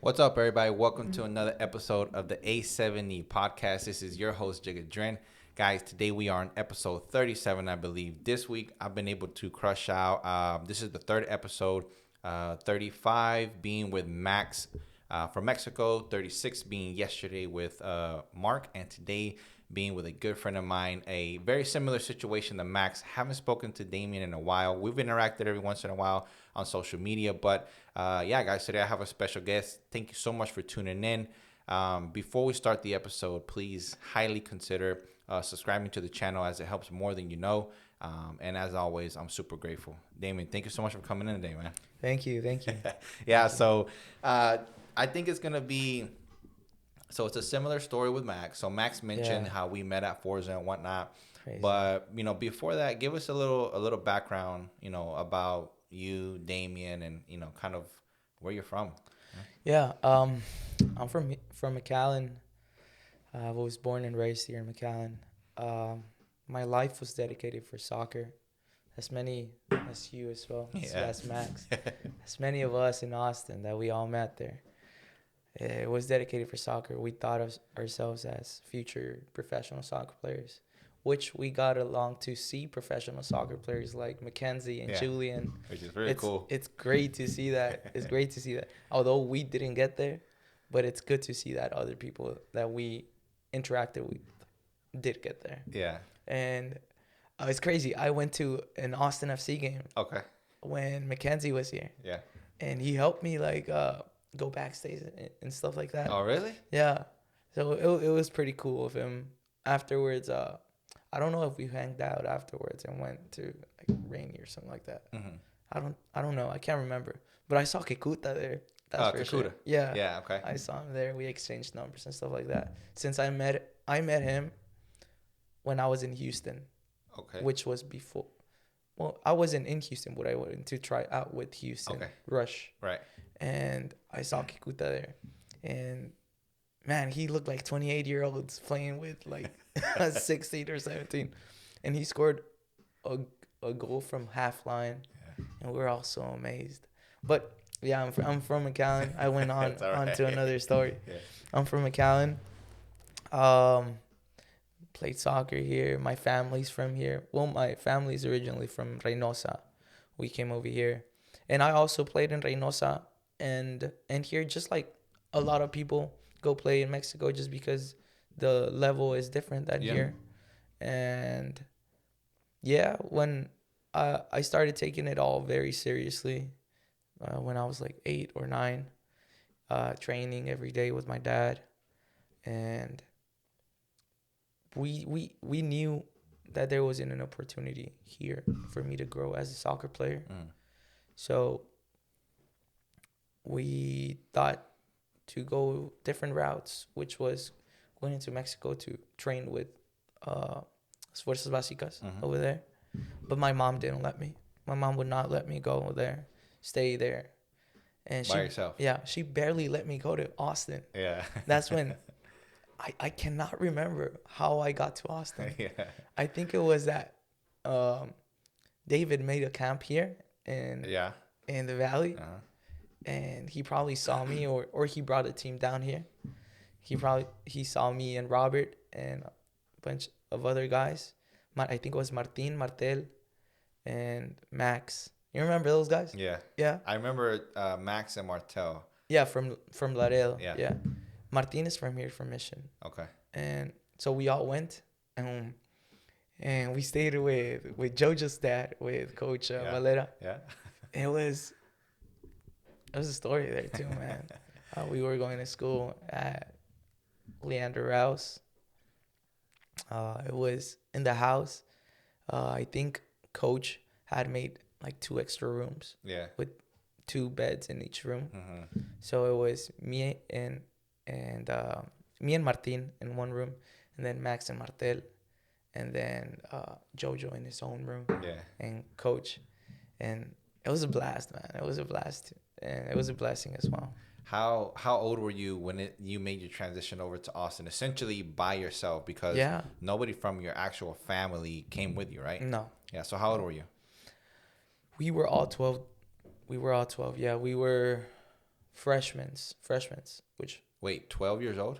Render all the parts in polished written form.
What's up, everybody? Welcome to another episode of the A7E podcast. This is your host, Jiggadrin. Guys, today we are on episode 37, I believe. This week, I've been able to crush out. This is the third episode, 35 being with Max from Mexico, 36 being yesterday with Mark, and today being with a good friend of mine. A very similar situation to Max. Haven't spoken to Damian in a while. We've interacted every once in a while on social media, but yeah, guys, today I have a special guest. Thank you so much for tuning in. Before we start the episode, please highly consider subscribing to the channel, as it helps more than you know. And as always, I'm super grateful. Damian, thank you so much for coming in today, man. Thank you. Yeah, so I think it's gonna be. So it's a similar story with Max. So Max mentioned how we met at Forza and whatnot. Crazy. But before that, give us a little background, about you, Damian, and kind of where you're from. Yeah, I'm from Magallan. I was born and raised here in Magallan. My life was dedicated for soccer. As you as well. As Max. As many of us in Austin that we all met there. It was dedicated for soccer. We thought of ourselves as future professional soccer players, which we got along to see professional soccer players like Mackenzie and Julian. Which is very cool. It's great to see that. It's great to see that. Although we didn't get there, but it's good to see that other people that we interacted with did get there. Yeah. And it's crazy. I went to an Austin FC game. Okay. When Mackenzie was here. Yeah. And he helped me go backstage and stuff like that. Oh, really? Yeah. So it was pretty cool of him. Afterwards, I don't know if we hanged out afterwards and went to like Rainy or something like that. Mm-hmm. I don't know. I can't remember. But I saw Kikuta there. That's for Kikuta. sure. Yeah. Yeah. Okay. I saw him there. We exchanged numbers and stuff like that. Since I met him when I was in Houston. Okay. Which was before. Well, I wasn't in Houston, but I went to try out with Houston. Okay. Rush. Right. And I saw Kikuta there. And man, he looked like 28-year-olds playing with like 16 or 17. And he scored a goal from half line. Yeah. And we were all so amazed. But yeah, I'm from Magallan. I went on to another story. Yeah. I'm from Magallan. Played soccer here. My family's from here. Well, my family's originally from Reynosa. We came over here. And I also played in Reynosa and here, just like a lot of people go play in Mexico, just because the level is different than here. And yeah, when I started taking it all very seriously when I was like 8 or 9, training every day with my dad. And we knew that there wasn't an opportunity here for me to grow as a soccer player. So we thought to go different routes, which was going into Mexico to train with Fuerzas Básicas over there. But my mom didn't let me. My mom would not let me go there, stay there. And by yourself? Yeah, she barely let me go to Austin. Yeah. That's when I cannot remember how I got to Austin. Yeah. I think it was that David made a camp here in the valley. And he probably saw me, or he brought a team down here. He saw me and Robert and a bunch of other guys. I think it was Martin, Martel, and Max. You remember those guys? Yeah. Yeah. I remember Max and Martel. Yeah, from Laredo. Yeah. Martin is from here, from Mission. Okay. And so we all went, and we stayed with Jojo's dad, with Coach Valera. Yeah. It was a story there too, man. We were going to school at Leander Rouse. It was in the house. I think Coach had made like 2 extra rooms. Yeah. With 2 beds in each room. So it was me and Martin in one room, and then Max and Martel, and then Jojo in his own room. Yeah. And Coach, and it was a blast, man. It was a blast. And it was a blessing as well. How old were you when you made your transition over to Austin, essentially by yourself, because nobody from your actual family came with you, right? No. Yeah. So how old were you? We were all 12. Yeah, we were freshmen's. Which Wait, 12 years old?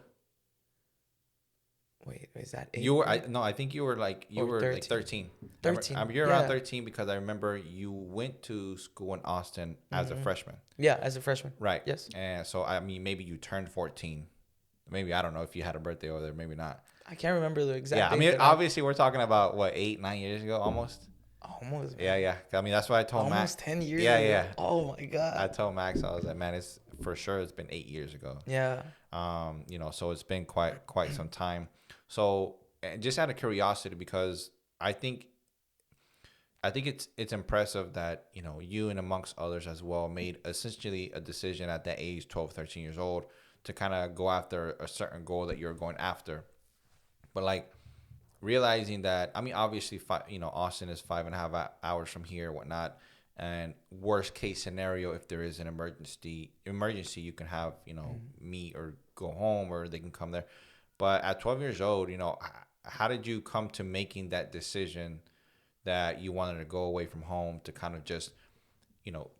wait, is that You eighth were grade no, I think you were like or 13. 13? You're around Yeah. 13 because I remember you went to school in Austin as a Mm-hmm. freshman. Yeah, as a freshman. Right. Yes. And so I mean maybe you turned 14. Maybe I don't know if you had a birthday over there, maybe not. I can't remember the exact Yeah, I date, mean but obviously we're talking about what 8, 9 years ago almost. almost, Yeah, man. yeah. I mean that's what I told Max. Almost 10 years Yeah, ago. yeah. Oh my I god. told Max, I was like, man, it's for sure it's been 8 years ago. Yeah. So it's been quite some time. So and just out of curiosity, because I think it's impressive that you and amongst others as well made essentially a decision at that age, 12, 13 years old, to kind of go after a certain goal that you're going after. But like realizing that, I mean, obviously, Austin is 5.5 hours from here, whatnot. And worst case scenario, if there is an emergency, you can have meet or go home, or they can come there. But at 12 years old, how did you come to making that decision that you wanted to go away from home to kind of just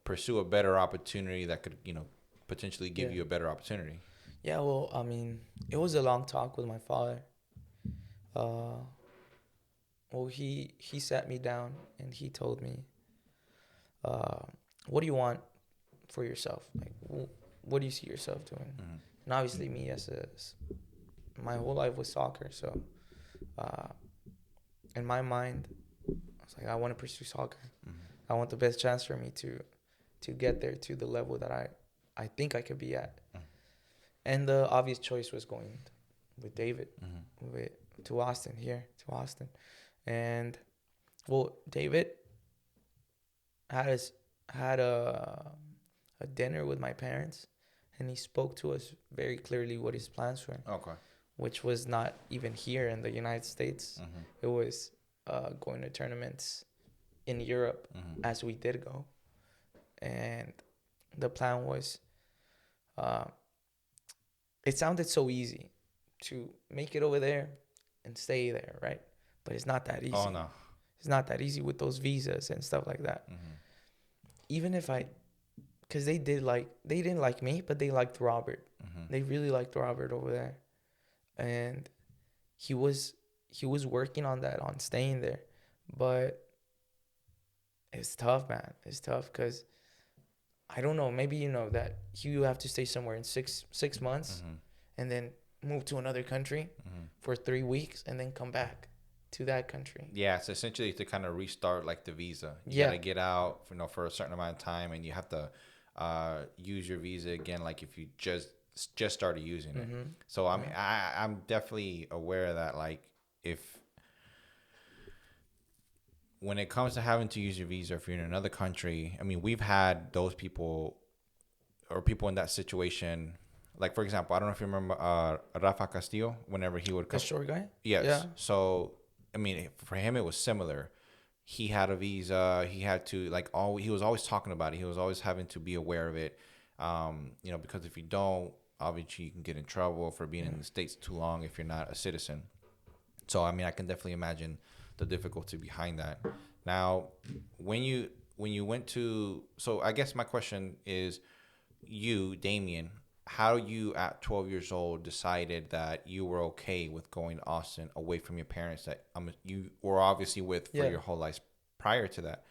pursue a better opportunity that could potentially give Yeah. you a better opportunity? Yeah, well, I mean, it was a long talk with my father. Uh, well, he sat me down and he told me, uh, "What do you want for yourself? Like, what do you see yourself doing?" Mm-hmm. And obviously, me my whole life was soccer, so uh, in my mind, I was like, I want to pursue soccer. Mm-hmm. I want the best chance for me to get there to the level that I think I could be at. Mm-hmm. And the obvious choice was going with David, Mm-hmm. to Austin, here to Austin. And well, David had a dinner with my parents, and he spoke to us very clearly what his plans were, Okay. which was not even here in the United States. Mm-hmm. It was going to tournaments in Europe, Mm-hmm. as we did go. And the plan was, uh, it sounded so easy to make it over there and stay there, right? But it's not that easy. Oh no. It's not that easy with those visas and stuff like that. Mm-hmm. Even if because they didn't like me, but they liked Robert. Mm-hmm. They really liked Robert over there, and he was working on that, on staying there. But it's tough, man. It's tough because I don't know. Maybe you know that you have to stay somewhere in six months, Mm-hmm. and then move to another country Mm-hmm. for 3 weeks, and then come back to that country. Yeah, it's essentially to kind of restart like the visa. You Yeah. gotta get out, for a certain amount of time, and you have to use your visa again, like if you just started using it. Mm-hmm. So I mean, I'm definitely aware of that. Like if when it comes to having to use your visa, if you're in another country, I mean, we've had those people or people in that situation. Like for example, I don't know if you remember Rafa Castillo. Whenever he would The come, short guy. yes. Yeah. So I mean, for him it was similar. He had a visa. He had to he was always talking about it. He was always having to be aware of it. Because if you don't, obviously you can get in trouble for being in the States too long if you're not a citizen. So I mean, I can definitely imagine the difficulty behind that. Now, when you went to, so I guess my question is, you, Damian, how you at 12 years old decided that you were okay with going to Austin away from your parents that you were obviously with for Yeah. your whole life prior to that?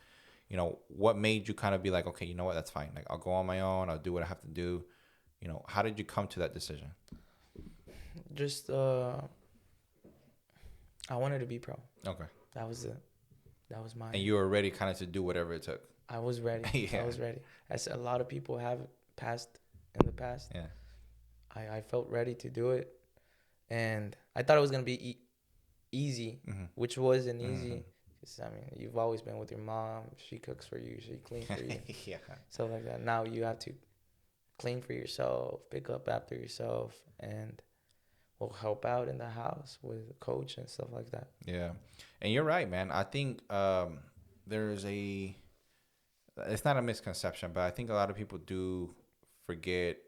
What made you kind of be like, okay, you know what, that's fine. Like I'll go on my own. I'll do what I have to do. How did you come to that decision? Just I wanted to be pro. Okay. That was my. And you were ready kind of to do whatever it took. I was ready. Yeah. I was ready. As a lot of people have passed in the past. Yeah. I felt ready to do it, and I thought it was gonna be easy, Mm-hmm. which wasn't easy. Mm-hmm. Because I mean, you've always been with your mom. She cooks for you. She cleans for you. Yeah. Stuff like that. Now you have to clean for yourself, pick up after yourself, and will help out in the house with a coach and stuff like that. Yeah. And you're right, man. I think there's it's not a misconception, but I think a lot of people do forget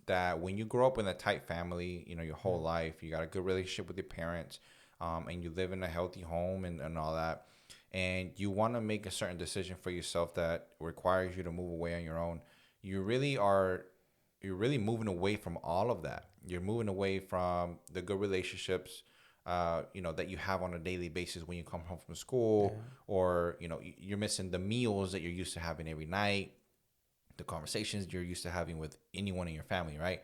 that when you grow up in a tight family, your whole life, you got a good relationship with your parents, and you live in a healthy home and all that, and you want to make a certain decision for yourself that requires you to move away on your own, you really are you're really moving away from all of that. You're moving away from the good relationships, that you have on a daily basis when you come home from school, Yeah. or you're missing the meals that you're used to having every night, the conversations you're used to having with anyone in your family, right?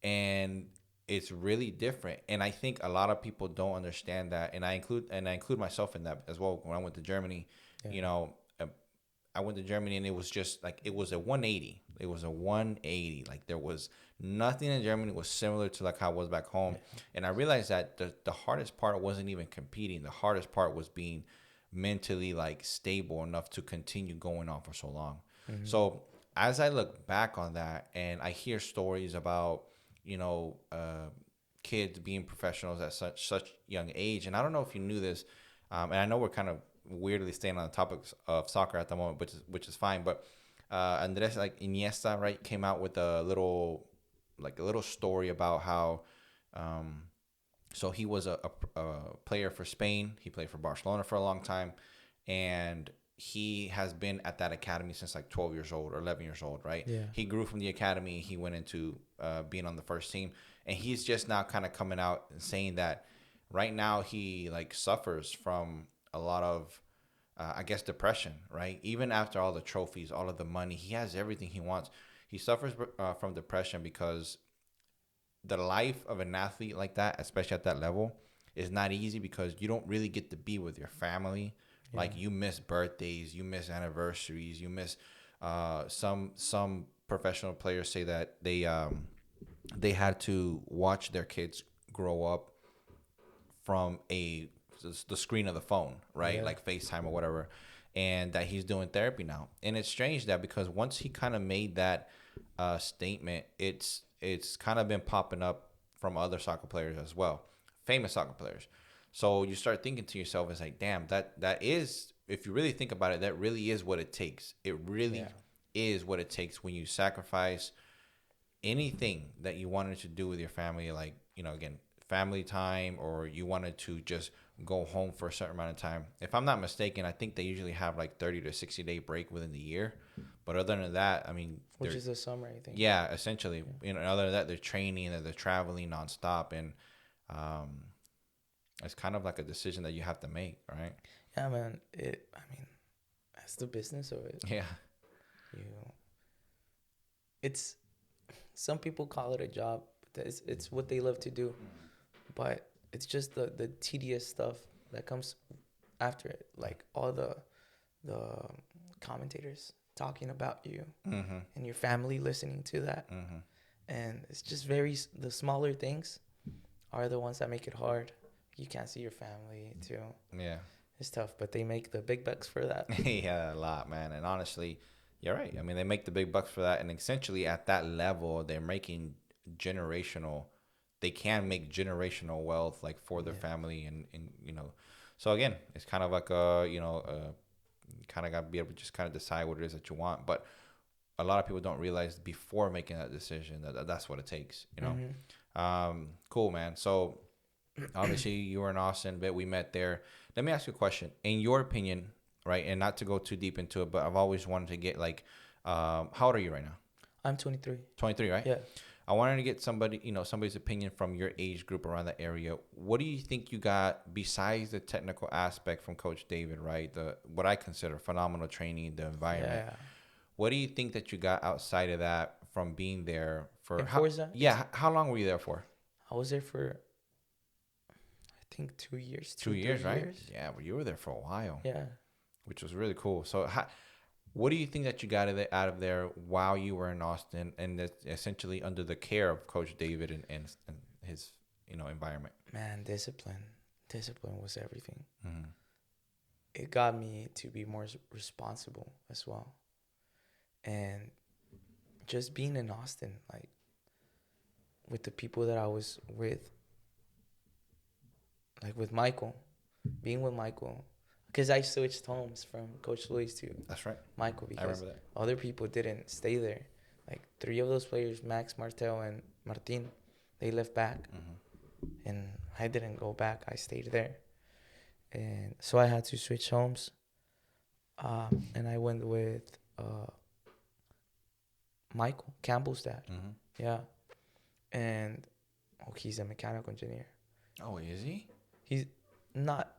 And it's really different. And I think a lot of people don't understand that, and I include myself in that as well. When I went to Germany, Yeah. I went to Germany, and it was just like it was a 180. It was a 180. Like there was nothing in Germany was similar to like how it was back home. Yeah. And I realized that the hardest part wasn't even competing. The hardest part was being mentally like stable enough to continue going on for so long. Mm-hmm. So as I look back on that, and I hear stories about you know kids being professionals at such young age, and I don't know if you knew this, and I know we're kind of weirdly staying on the topics of soccer at the moment, which is fine. But Andres like Iniesta, right, came out with a little story about how, um, so he was a player for Spain. He played for Barcelona for a long time, and he has been at that academy since like 12 years old or 11 years old, right? Yeah. He grew from the academy. He went into being on the first team, and he's just now kind of coming out and saying that right now he like suffers from a lot of I guess depression, right? Even after all the trophies, all of the money, he has everything he wants. He suffers from depression because the life of an athlete like that, especially at that level, is not easy because you don't really get to be with your family. Yeah. Like you miss birthdays, you miss anniversaries, you miss some professional players say that they had to watch their kids grow up from the screen of the phone, right? Yeah. Like FaceTime or whatever, and that he's doing therapy now. And it's strange that because once he kind of made that statement, it's kind of been popping up from other soccer players as well, famous soccer players. So you start thinking to yourself, it's like, damn, that is, if you really think about it, that really is what it takes. It really Yeah. is what it takes when you sacrifice anything that you wanted to do with your family, like again, family time, or you wanted to just go home for a certain amount of time. If I'm not mistaken, I think they usually have like 30 to 60-day break within the year, but other than that, I mean, Which is the summer, I think. yeah, essentially, other than that, they're training and they're traveling nonstop, and um it's kind of like a decision that you have to make, right? Yeah, man. I mean, that's the business of it. Yeah. You. It's some people call it a job. But it's what they love to do, but it's just the tedious stuff that comes after it, like all the commentators talking about you Mm-hmm. and your family listening to that, Mm-hmm. and it's just the smaller things are the ones that make it hard. You can't see your family too. Yeah. It's tough, but they make the big bucks for that. Yeah, a lot, man. And honestly, you're right. I mean, they make the big bucks for that, and essentially at that level, they're making generational. They can make generational wealth, like for their Yeah. family, and. So again, it's kind of like kind of got to be able to just kind of decide what it is that you want. But a lot of people don't realize before making that decision that's what it takes. Cool, man. So obviously you were in Austin, but we met there. Let me ask you a question. In your opinion, right, and not to go too deep into it, but I've always wanted to get like, how old are you right now? I'm 23. 23, right? Yeah. I wanted to get somebody's opinion from your age group around that area. What do you think you got besides the technical aspect from Coach David, right? What I consider phenomenal training, the environment. Yeah. What do you think that you got outside of that from being there for In Forza? Yeah, how long were you there for? I was there for, I think, 2 years. 2 years, 3 right? years. Yeah, well, you were there for a while, Yeah. which was really cool. So, what do you think that you got out of there while you were in Austin, and essentially under the care of Coach David and his environment? Man, discipline. Discipline was everything. Mm-hmm. It got me to be more responsible as well. And just being in Austin, like with the people that I was with, like with Michael, being with Michael, because I switched homes from Coach Luis to That's right. Michael I because remember that. other people didn't stay there. Like 3 of those players, Max, Martel, and Martin, they left back. Mm-hmm. And I didn't go back. I stayed there. And so I had to switch homes. And I went with Michael Campbell's dad. Mm-hmm. Yeah, and he's a mechanical engineer. Oh, is he? He's not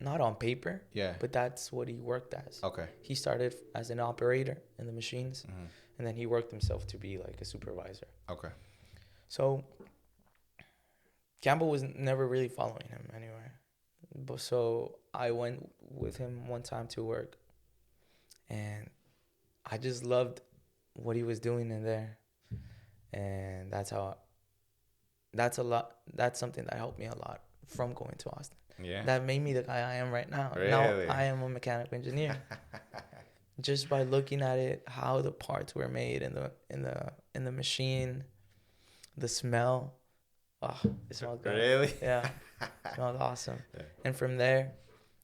on paper. Yeah. But that's what he worked as. Okay. He started as an operator in the machines, Mm-hmm. and then he worked himself to be like a supervisor. Okay. So Campbell was never really following him anywhere. But so I went with him one time to work, and I just loved what he was doing in there, and that's something that helped me a lot from going to Austin. Yeah. That made me the guy I am right now. Really? Now I am a mechanical engineer. Just by looking at it, how the parts were made in the machine, the smell. Oh, it smelled good. Really? Yeah. It smelled awesome. Yeah. And from there,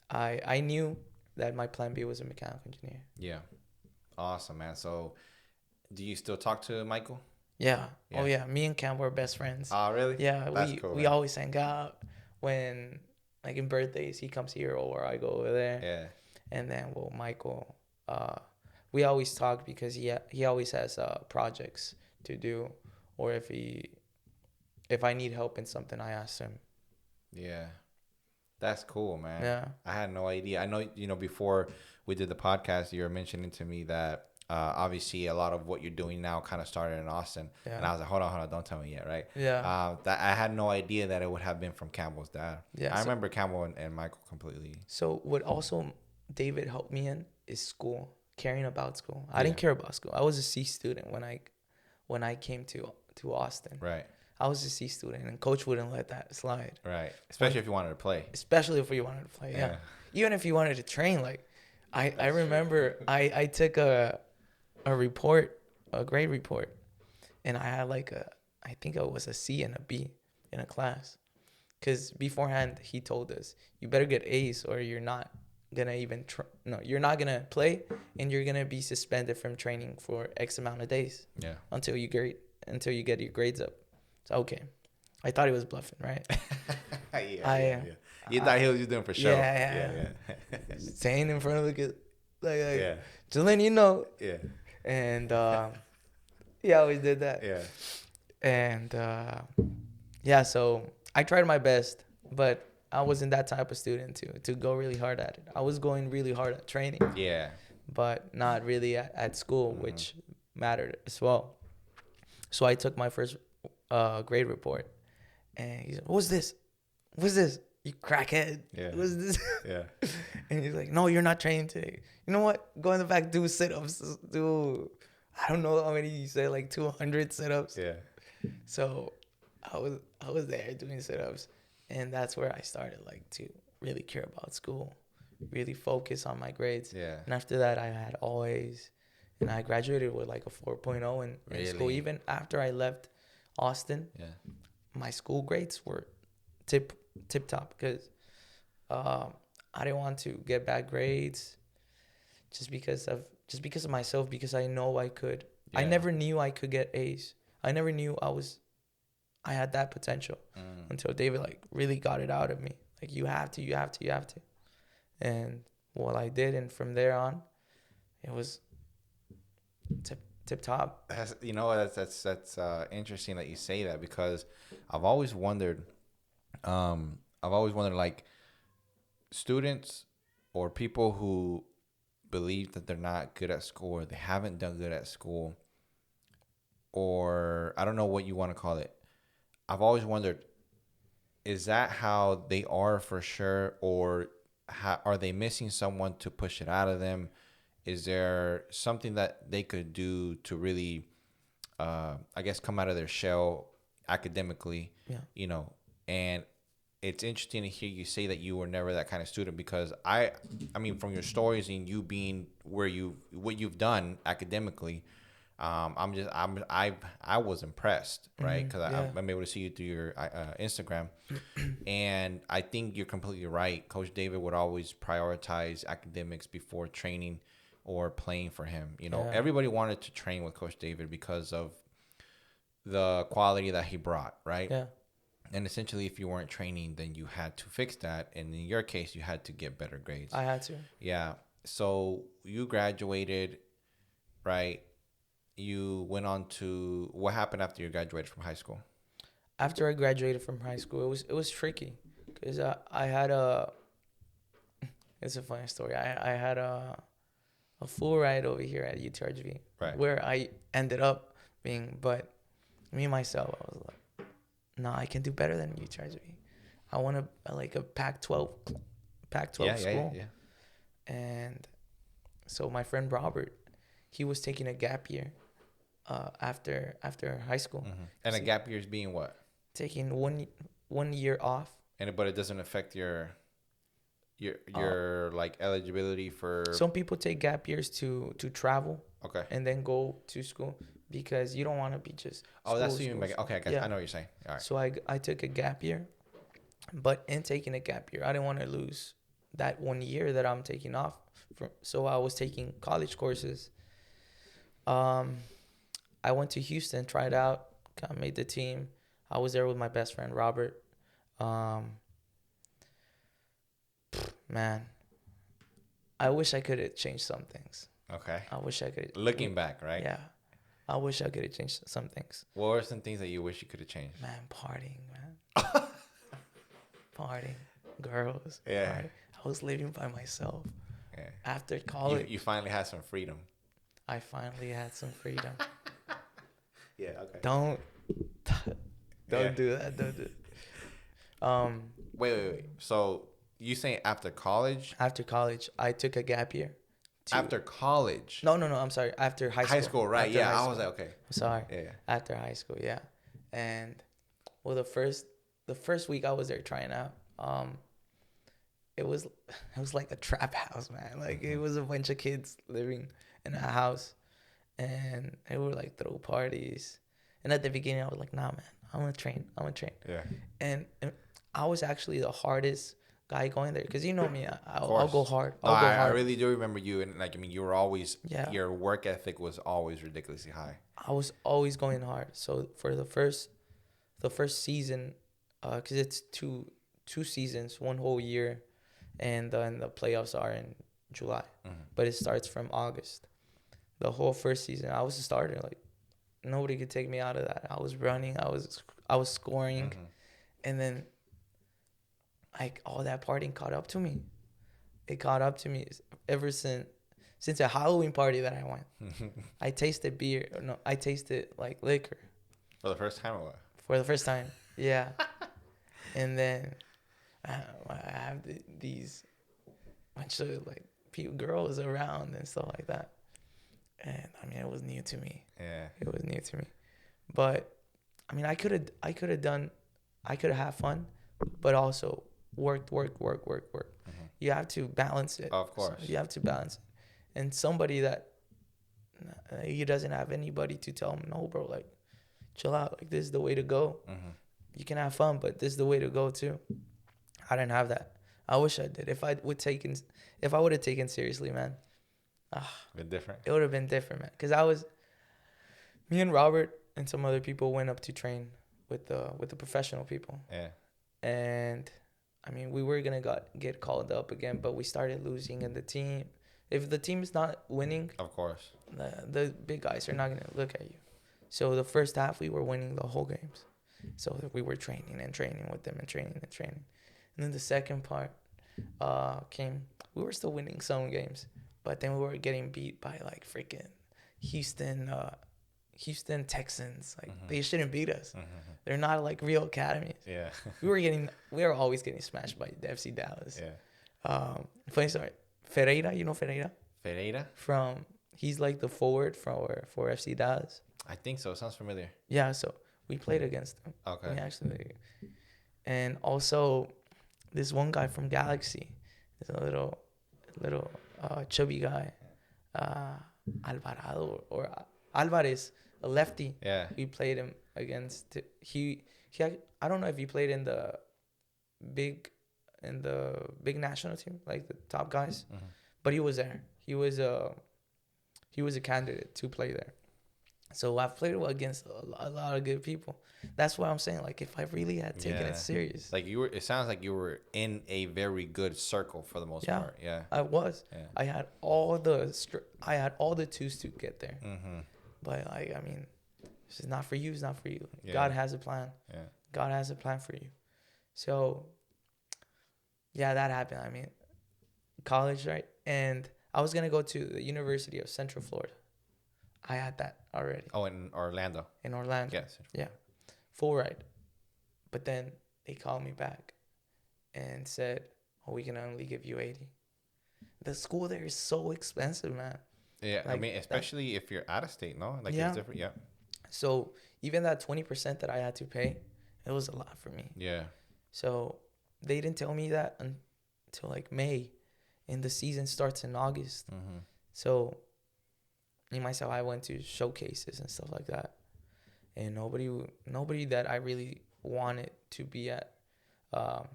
I knew that my plan B was a mechanical engineer. Yeah. Awesome, man. So, do you still talk to Michael? Yeah. Yeah. Oh yeah. Me and Cam were best friends. Oh, really? Yeah. That's we cool, we man. always hang out when like in birthdays he comes here or I go over there. Yeah. And then Michael, we always talk because he always has projects to do, or if I need help in something, I ask him. Yeah. That's cool, man. Yeah. I had no idea. I know, before we did the podcast, you were mentioning to me that obviously a lot of what you're doing now kind of started in Austin. Yeah. And I was like, hold on, don't tell me yet, right? Yeah. That I had no idea that it would have been from Campbell's dad. Yeah, I so- remember Campbell and Michael completely. So what also David helped me in is school, caring about school. I Yeah. didn't care about school. I was a C student when I came to Austin. Right. I was a C student, and coach wouldn't let that slide. Right. Especially if you wanted to play. Especially if you wanted to play. Yeah. Even if you wanted to train, like I remember I took a report, a grade report, and I had I think it was a C and a B in a class. Because beforehand, he told us, you better get A's or you're not going to you're not going to play, and you're going to be suspended from training for X amount of days. Yeah. Until you get your grades up. So, okay. I thought he was bluffing, right? Yeah. You thought he was just doing for show. Yeah. Saying in front of the kid, like Yeah. just letting you know. Yeah. And he always did that. Yeah. And so I tried my best, but I wasn't that type of student to go really hard at it. I was going really hard at training. Yeah. But not really at school, which mattered as well. So I took my first grade report, and he's like, what's this? You crackhead. Yeah. What's this? Yeah. And he's like, no, you're not training today. You know what? Go in the back, do sit-ups. I don't know how many you said, like 200 sit-ups. Yeah. So I was there doing sit-ups, and that's where I started to really care about school, really focus on my grades. Yeah. And after that, I had always, and I graduated with a 4.0 in school. Even after I left Austin, Yeah. my school grades were tip top because I didn't want to get bad grades just because of myself, because I know I could. Yeah. I never knew I could get A's. I never knew I had that potential until David really got it out of me. You have to. And I did, and from there on, it was tip top. That's interesting that you say that, because I've always wondered, students or people who believe that they're not good at school, or they haven't done good at school, or I don't know what you want to call it. I've always wondered, is that how they are for sure, or are they missing someone to push it out of them? Is there something that they could do to really, come out of their shell academically? Yeah. And it's interesting to hear you say that you were never that kind of student, because I mean, from your stories and you being what you've done academically, I was impressed, right? Because I'm able to see you through your Instagram, and I think you're completely right. Coach David would always prioritize academics before training or playing for him. Everybody wanted to train with Coach David because of the quality that he brought, right? Yeah. And essentially, if you weren't training, then you had to fix that. And in your case, you had to get better grades. I had to. Yeah. So you graduated, right? you went on to what happened after you graduated from high school? After I graduated from high school, it was tricky because I had a. It's a funny story. I had a full ride over here at UTRGV, Right. where I ended up being. But me myself, I was like, no, I can do better than UTRGV. I want to like a Pac-12 school. And so my friend Robert, he was taking a gap year after high school. And a gap year is being what? Taking one year off. But it doesn't affect your like eligibility for. Some people take gap years to travel. Okay. And then go to school because you don't want to be just. That's what you mean. Okay, I guess I know what you're saying. All right. So I took a gap year, but in taking a gap year, I didn't want to lose that 1 year that I'm taking off. So I was taking college courses. I went to Houston, tried out, made the team. I was there with my best friend Robert. Man, I wish I could have changed some things. Okay. I wish I could. Looking back, right? Yeah. I wish I could have changed some things. What were some things that you wish you could have changed? Man, partying, man. Partying. Girls. Yeah. Partying. I was living by myself. Yeah. After college. You finally had some freedom. I finally had some freedom. Yeah, okay. Don't do that. Don't do it. Wait. So you saying after college? After college, I took a gap year. After college? No. I'm sorry. After high school. High school, right? After Yeah, I was like, okay. I'm sorry. Yeah. After high school, yeah. And well, the first week I was there trying out, it was like a trap house, man. Like it was a bunch of kids living in a house, and they would like throw parties. And at the beginning, I was like, nah, man, I'm gonna train. Yeah. And I was actually the hardest guy going there because you know me, I'll go hard. I really do remember you, and like, I mean, you were always, yeah, your work ethic was always ridiculously high. I was always going hard. So for the first season, because it's two seasons, one whole year, and then the playoffs are in July, but it starts from August. The whole first season, I was a starter. Like nobody could take me out of that. I was running. I was scoring, and then like all that partying caught up to me. It caught up to me ever since a Halloween party that I went. I tasted beer. No, I tasted like liquor. For the first time or what? For the first time, yeah. And then I have these bunch of like girls around and stuff like that. And I mean, it was new to me. Yeah. It was new to me. But I mean, I could have had fun, but also work. You have to balance it. Of course. So you have to balance it. And somebody that he doesn't have anybody to tell him, no, bro, like, chill out. Like, this is the way to go. You can have fun, but this is the way to go too. I didn't have that. I wish I did. If I would have taken seriously, man. Been different. It would have been different, man. Because me and Robert and some other people went up to train with the professional people. Yeah. And I mean, we were gonna get called up again, but we started losing, and the team. If the team is not winning, of course, the big guys are not gonna look at you. So the first half, we were winning the whole games. So we were training with them and training. And then the second part came. We were still winning some games, but then we were getting beat by like freaking Houston Texans. Like they shouldn't beat us. They're not like real academies. Yeah. we were always getting smashed by the FC Dallas. Yeah. Funny story. Ferreira, you know Ferreira? He's like the forward for FC Dallas. I think so. Sounds familiar. Yeah, so we played against him. Okay. We actually, and also this one guy from Galaxy, is a little chubby guy, Alvarado or Alvarez, a lefty. Yeah. We played him against. He I don't know if he played in the big national team, like the top guys, but he was there. He was a candidate to play there. So I've played against a lot of good people. That's why I'm saying, like, if I really had taken it serious, like it sounds like you were in a very good circle for the most part. Yeah, I was. Yeah. I had all the twos to get there. But like, I mean, this is not for you. It's not for you. Yeah. God has a plan. Yeah. God has a plan for you. So yeah, that happened. I mean, college, right? And I was gonna go to the University of Central Florida. I had that already Oh, in Orlando. in Orlando. Yes. Yeah, full ride. But then they called me back and said, "Oh, we can only give you 80." The school there is so expensive, man. Yeah, I Like mean, that. especially if you're out of state, no? Like, Yeah. it's different. Yeah. So even that 20% that I had to pay, it was a lot for me. Yeah. So they didn't tell me that until like May, and the season starts in August. Mm-hmm. So me myself, I went to showcases and stuff like that, and nobody that I really wanted to be at, um,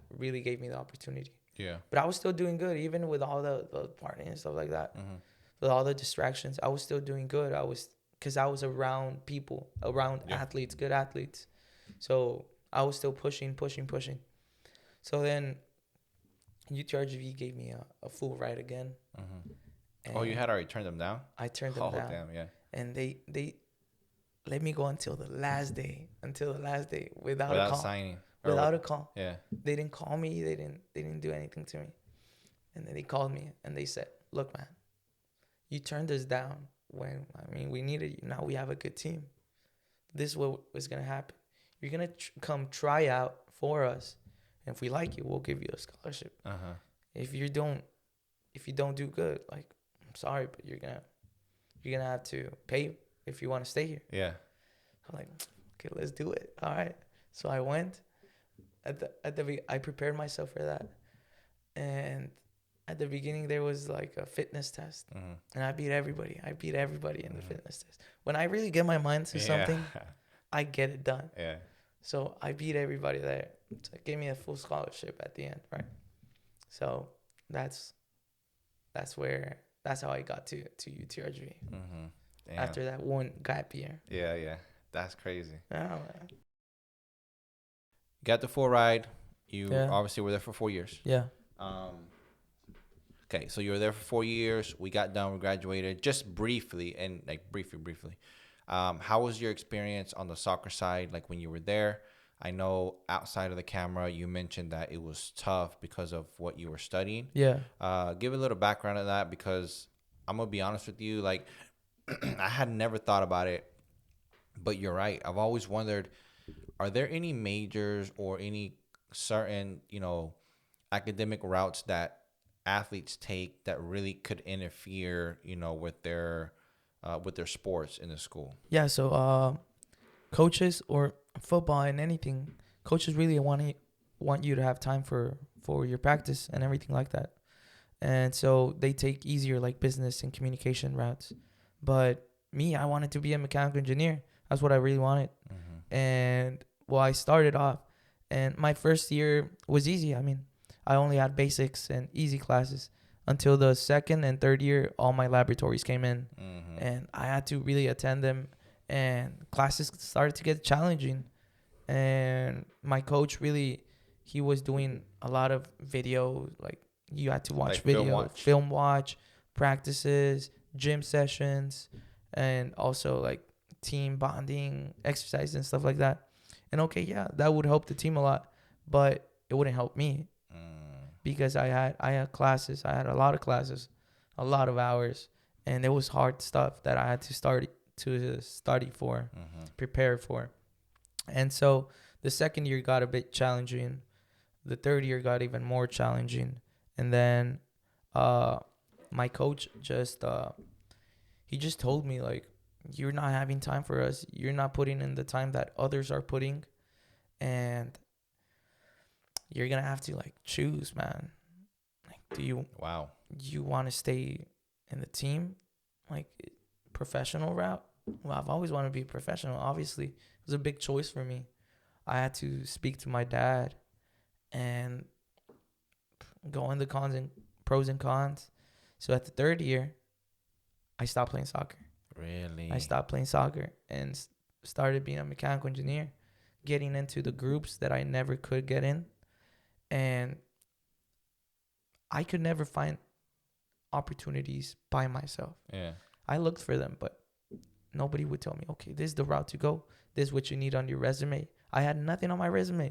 really gave me the opportunity. Yeah. But I was still doing good, even with all the partying and stuff like that. Mm-hmm. With all the distractions, I was still doing good. Because I was around people, around athletes, good athletes. So I was still pushing. So then UTRGV gave me a full ride again. Mm-hmm. Oh, you had already turned them down? I turned them down. Oh, damn, yeah. And they let me go until the last day, without a Without call. signing. Without a call. Yeah. They didn't call me. They didn't do anything to me. And then they called me and they said, "Look, man, you turned us down when, I mean, we needed you. Now we have a good team. This is what was going to happen. You're going to come try out for us. And if we like you, we'll give you a scholarship. Uh-huh. If you don't do good, like, I'm sorry, but you're going to have to pay if you want to stay here." Yeah. I'm like, "Okay, let's do it." All right. So I went. I prepared myself for that. And at the beginning, there was like a fitness test. Mm-hmm. And I beat everybody. In the fitness test. When I really get my mind to something, I get it done. Yeah. So I beat everybody there. So it gave me a full scholarship at the end, right? So that's how I got to UTRGV. Mm-hmm. After that one gap year. Yeah, yeah. That's crazy. Oh, man. Got the full ride. You obviously were there for 4 years. Yeah. Okay, so you were there for 4 years. We got done. We graduated. Just briefly, and like briefly. How was your experience on the soccer side? Like when you were there, I know outside of the camera, you mentioned that it was tough because of what you were studying. Yeah. Give a little background of that, because I'm gonna be honest with you. Like I had never thought about it, but you're right. I've always wondered, are there any majors or any certain, academic routes that athletes take that really could interfere, with their sports in the school? Yeah. So, coaches or football and anything, coaches really want you to have time for your practice and everything like that. And so they take easier like business and communication routes. But me, I wanted to be a mechanical engineer. That's what I really wanted. Mm-hmm. And well, I started off, and my first year was easy. I mean, I only had basics and easy classes until the second and third year. All my laboratories came in, and I had to really attend them. And classes started to get challenging. And my coach he was doing a lot of video. Like you had to watch Like video, film watch, practices, gym sessions, and also like team bonding exercises and stuff like that. And okay, yeah, that would help the team a lot, but it wouldn't help me because I had classes. I had a lot of classes, a lot of hours, and it was hard stuff that I had to study for, prepare for. And so the second year got a bit challenging. The third year got even more challenging. And then my coach he just told me, like, you're not having time for us. You're not putting in the time that others are putting. And you're going to have to, like, choose, man. Like, do you want to stay in the team, like, professional route? Well, I've always wanted to be professional, obviously. It was a big choice for me. I had to speak to my dad and go into pros and cons. So at the third year, I stopped playing soccer. Really? I stopped playing soccer and started being a mechanical engineer, getting into the groups that I never could get in. And I could never find opportunities by myself. Yeah. I looked for them, but nobody would tell me, okay, this is the route to go. This is what you need on your resume. I had nothing on my resume.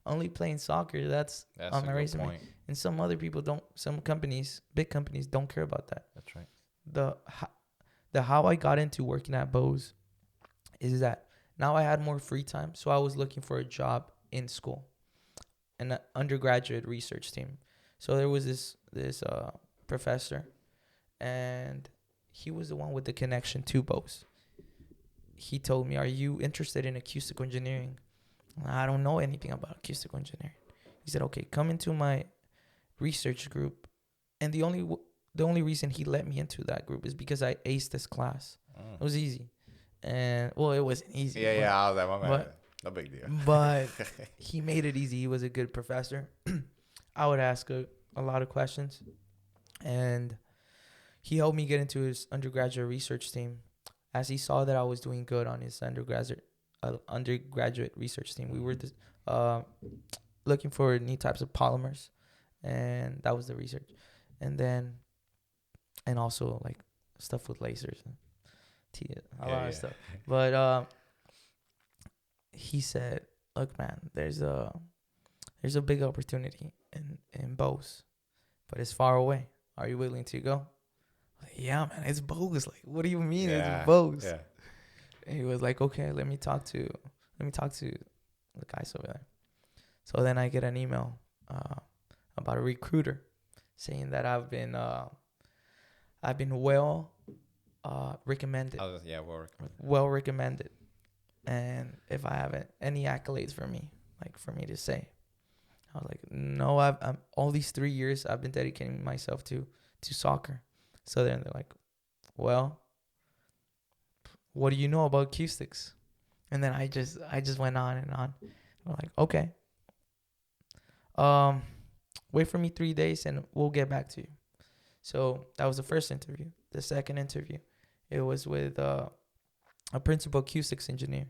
Only playing soccer. That's on my resume. Point. And some other people don't. Some companies, big companies, don't care about that. That's right. The how I got into working at Bose is that now I had more free time, so I was looking for a job in school, an undergraduate research team. So there was this professor, and he was the one with the connection to Bose. He told me, "Are you interested in acoustical engineering?" I don't know anything about acoustical engineering. He said, "Okay, come into my research group." And the only reason he let me into that group is because I aced this class. It was easy. And well, it wasn't easy. Yeah, I was like, my man, no big deal. But he made it easy. He was a good professor. I would ask a lot of questions, and he helped me get into his undergraduate research team. As he saw that I was doing good on his undergraduate research team, we were looking for new types of polymers, and that was the research. And also like stuff with lasers and a lot of stuff. But he said, "Look, man, there's a big opportunity in Bose, but it's far away. Are you willing to go?" Like, yeah, man, it's Bose. Like, what do you mean it's Bose? Yeah. And he was like, "Okay, let me talk to the guys over there." So then I get an email about a recruiter saying that I've been well recommended. Well recommended. And if I haven't any accolades for me to say. I was like, no, I'm all these 3 years I've been dedicating myself to soccer. So then they're like, well, what do you know about acoustics? And then I just went on and on. I'm like, okay. Wait for me 3 days and we'll get back to you. So that was the first interview. The second interview, it was with a principal acoustics engineer.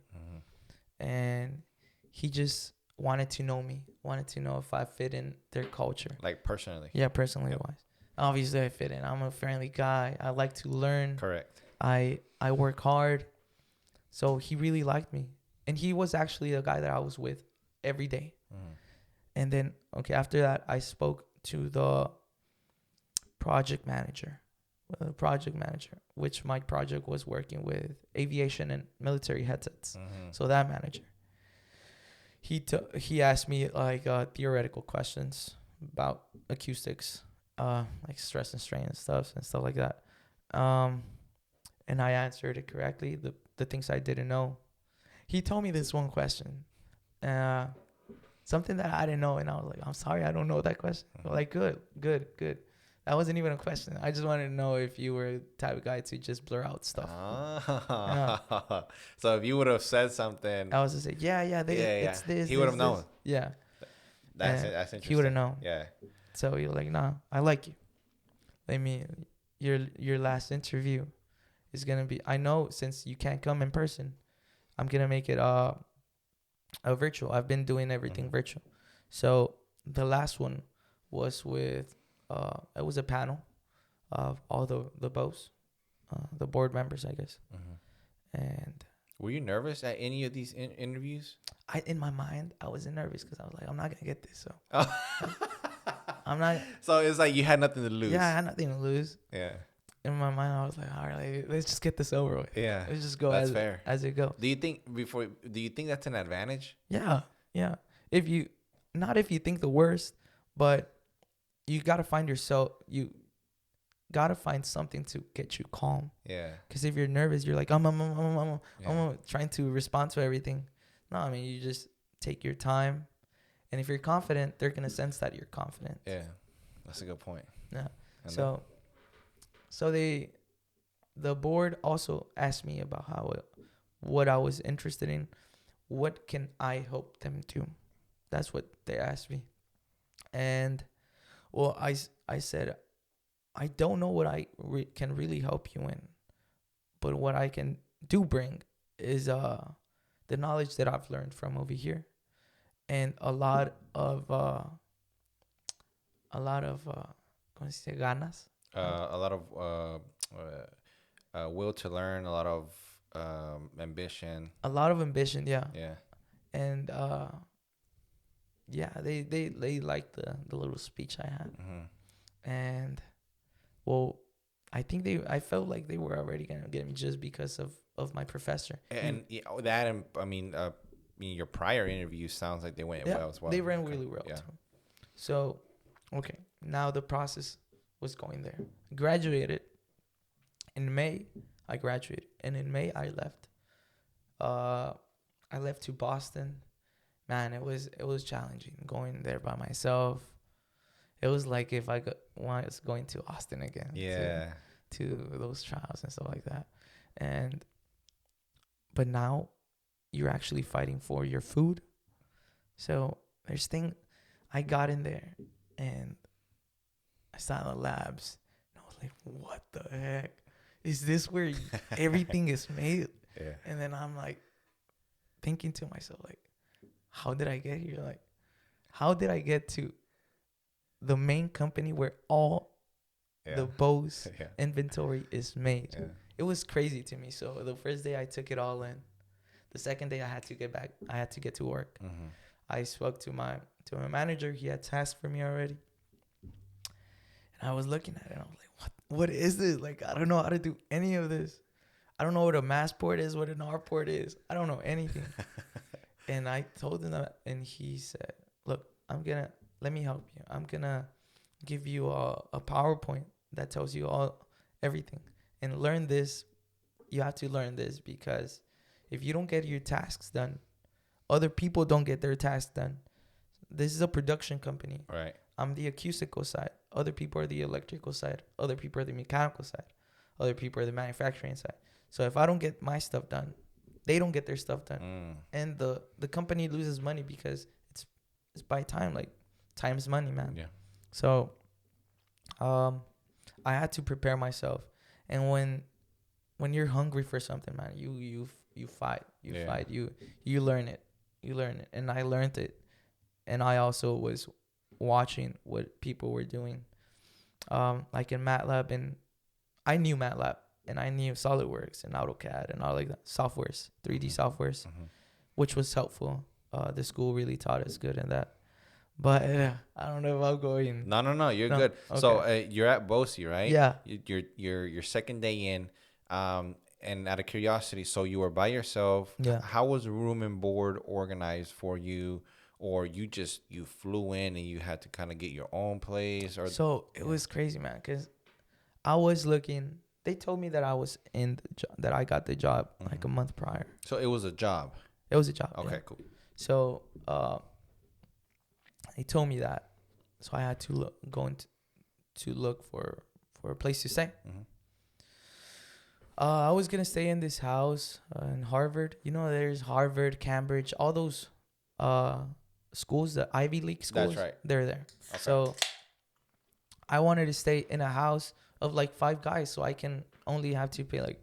And he just wanted to know me, wanted to know if I fit in their culture. Like personally? Yeah, personally wise. Obviously, I fit in. I'm a friendly guy. I like to learn. Correct. I work hard. So he really liked me. And he was actually a guy that I was with every day. And then, okay, after that, I spoke to the project manager, which my project was working with aviation and military headsets. So that manager, he asked me like theoretical questions about acoustics, like stress and strain and stuff like that. And I answered it correctly. The things I didn't know. He told me this one question, something that I didn't know, and I was like, I'm sorry, I don't know that question. Like, good. That wasn't even a question. I just wanted to know if you were the type of guy to just blur out stuff. So if you would have said something, I was just like, it's this. He would have known. Yeah. That's interesting. He would have known. Yeah. So he was like, nah, I like you. I mean, your last interview is gonna be. I know since you can't come in person, I'm gonna make it a virtual. I've been doing everything virtual. So the last one was with it was a panel of all the Bose, the board members, I guess. And were you nervous at any of these interviews? In my mind, I wasn't nervous because I was like, I'm not gonna get this. So I'm not. So it's like you had nothing to lose. Yeah, I had nothing to lose. Yeah. In my mind, I was like, all right, let's just get this over with. Yeah. Let's just go as it goes. Do you think that's an advantage? Yeah. If you think the worst, but you got to find yourself, you got to find something to get you calm. Yeah. Because if you're nervous, you're like, I'm trying to respond to everything. No, I mean, you just take your time. And if you're confident, they're going to sense that you're confident. Yeah. That's a good point. Yeah. So the board also asked me about what I was interested in. What can I help them do? That's what they asked me. And, well, I said, I don't know what I can really help you in. But what I can bring is the knowledge that I've learned from over here. And a lot of ganas. A lot of will to learn, a lot of ambition. A lot of ambition, yeah. Yeah. And yeah, they liked the little speech I had. And well, I felt like they were already gonna get me just because of my professor. And that, and I mean, your prior interview sounds like they went well as well. They ran really well too. So, okay, now the process was going there. Graduated in May. I graduated, and in May I left. I left to Boston. Man, it was challenging going there by myself. It was like if I was going to Austin again. Yeah. To those trials and stuff like that. But now you're actually fighting for your food. So I got in there and I saw the labs and I was like, what the heck? Is this where everything is made? Yeah. And then I'm like thinking to myself, like, how did I get here? Like, how did I get to the main company where all the Bose inventory is made? Yeah. It was crazy to me. So the first day I took it all in. The second day I had to get back. I had to get to work. I spoke to my manager. He had tasks for me already. And I was looking at it and I was like, what is this? Like, I don't know how to do any of this. I don't know what a mass port is, what an R port is. I don't know anything. And I told him that, and he said, look, let me help you. I'm going to give you a PowerPoint that tells you everything. And learn this. You have to learn this because if you don't get your tasks done, other people don't get their tasks done. This is a production company. Right. I'm the acoustical side. Other people are the electrical side. Other people are the mechanical side. Other people are the manufacturing side. So if I don't get my stuff done, they don't get their stuff done. And the company loses money because it's by time. Like, time's money, man. Yeah. So I had to prepare myself. And when you're hungry for something, man, you fight. You fight. You learn it. You learn it. And I learned it. And I also was watching what people were doing. Like in MATLAB, and I knew MATLAB and I knew SolidWorks and AutoCAD and all like that softwares, 3D softwares, which was helpful. The school really taught us good in that. But I don't know if I'm going. No, you're good. Okay. So you're at BOSI, right? Yeah. Your second day in, and out of curiosity, so you were by yourself. Yeah. How was room and board organized for you, or you flew in and you had to kind of get your own place? Or so it was crazy, man, because I was looking. They told me that I was that I got the job like a month prior. So it was a job. It was a job. Okay, cool. So they told me that, so I had to look for a place to stay. I was gonna stay in this house in Harvard. You know, there's Harvard, Cambridge, all those schools, the Ivy League schools. That's right. They're there. Okay. So I wanted to stay in a house of like 5 guys, so I can only have to pay like,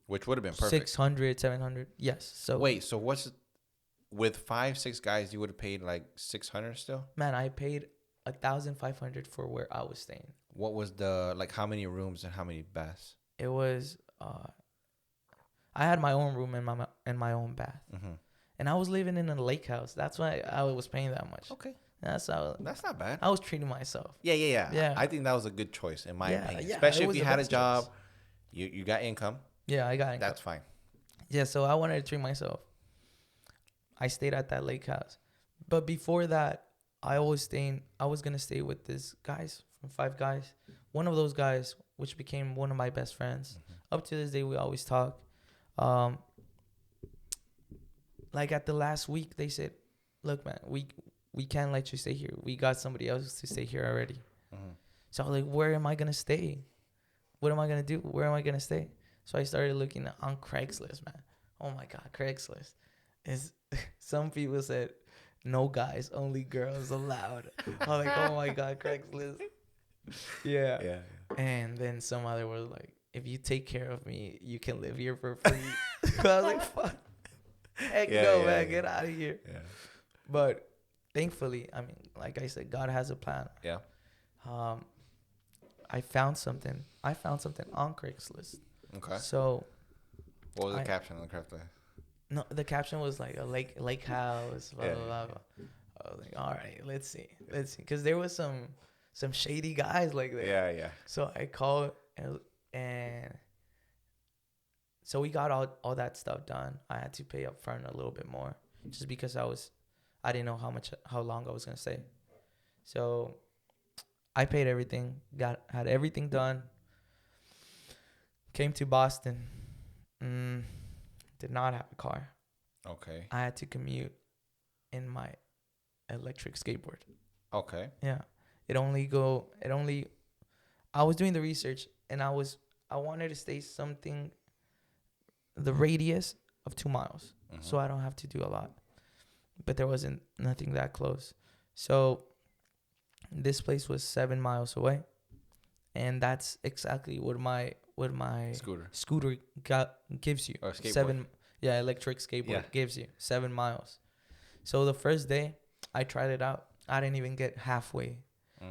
which would have been perfect. 600, 700. Yes. So wait, so with 5-6 guys, you would have paid like 600 still? Man, I paid 1,500 for where I was staying. What was how many rooms and how many baths? It was I had my own room and my own bath. And I was living in a lake house. That's why I was paying that much. Okay. That's not bad. I was treating myself. Yeah. I think that was a good choice in my opinion. Yeah, especially if you had a job, you got income. Yeah, I got income. That's fine. Yeah, so I wanted to treat myself. I stayed at that lake house. But before that, I was going to stay with these guys, from 5 guys. One of those guys, which became one of my best friends. Up to this day, we always talk. Like at the last week, they said, look, man, we can't let you stay here. We got somebody else to stay here already. So I was like, where am I going to stay? What am I going to do? Where am I going to stay? So I started looking on Craigslist, man. Oh, my God, Craigslist. Some people said, no guys, only girls allowed. I was like, oh, my God, Craigslist. Yeah. And then some other was like, if you take care of me, you can live here for free. I was like, fuck. Heck no, man. Get out of here. Yeah. But thankfully, I mean, like I said, God has a plan. Yeah. I found something. I found something on Craigslist. Okay. So What was the I caption on the Craigslist? no, the caption was like a lake house, blah Yeah. blah blah. Blah. I was like, all right, let's see, because there was some shady guys like there. Yeah, yeah. So I called and so we got all that stuff done. I had to pay up front a little bit more just because I didn't know how long I was gonna stay. So I paid everything, had everything done. Came to Boston. Mm, did not have a car. Okay. I had to commute in my electric skateboard. Okay. Yeah. It only I was doing the research and I wanted to stay something the radius of 2 miles. Mm-hmm. So I don't have to do a lot. But there wasn't nothing that close. So this place was 7 miles away. And that's exactly what my scooter gives you. Or skateboard. Electric skateboard Yeah. gives you 7 miles. So the first day I tried it out. I didn't even get halfway.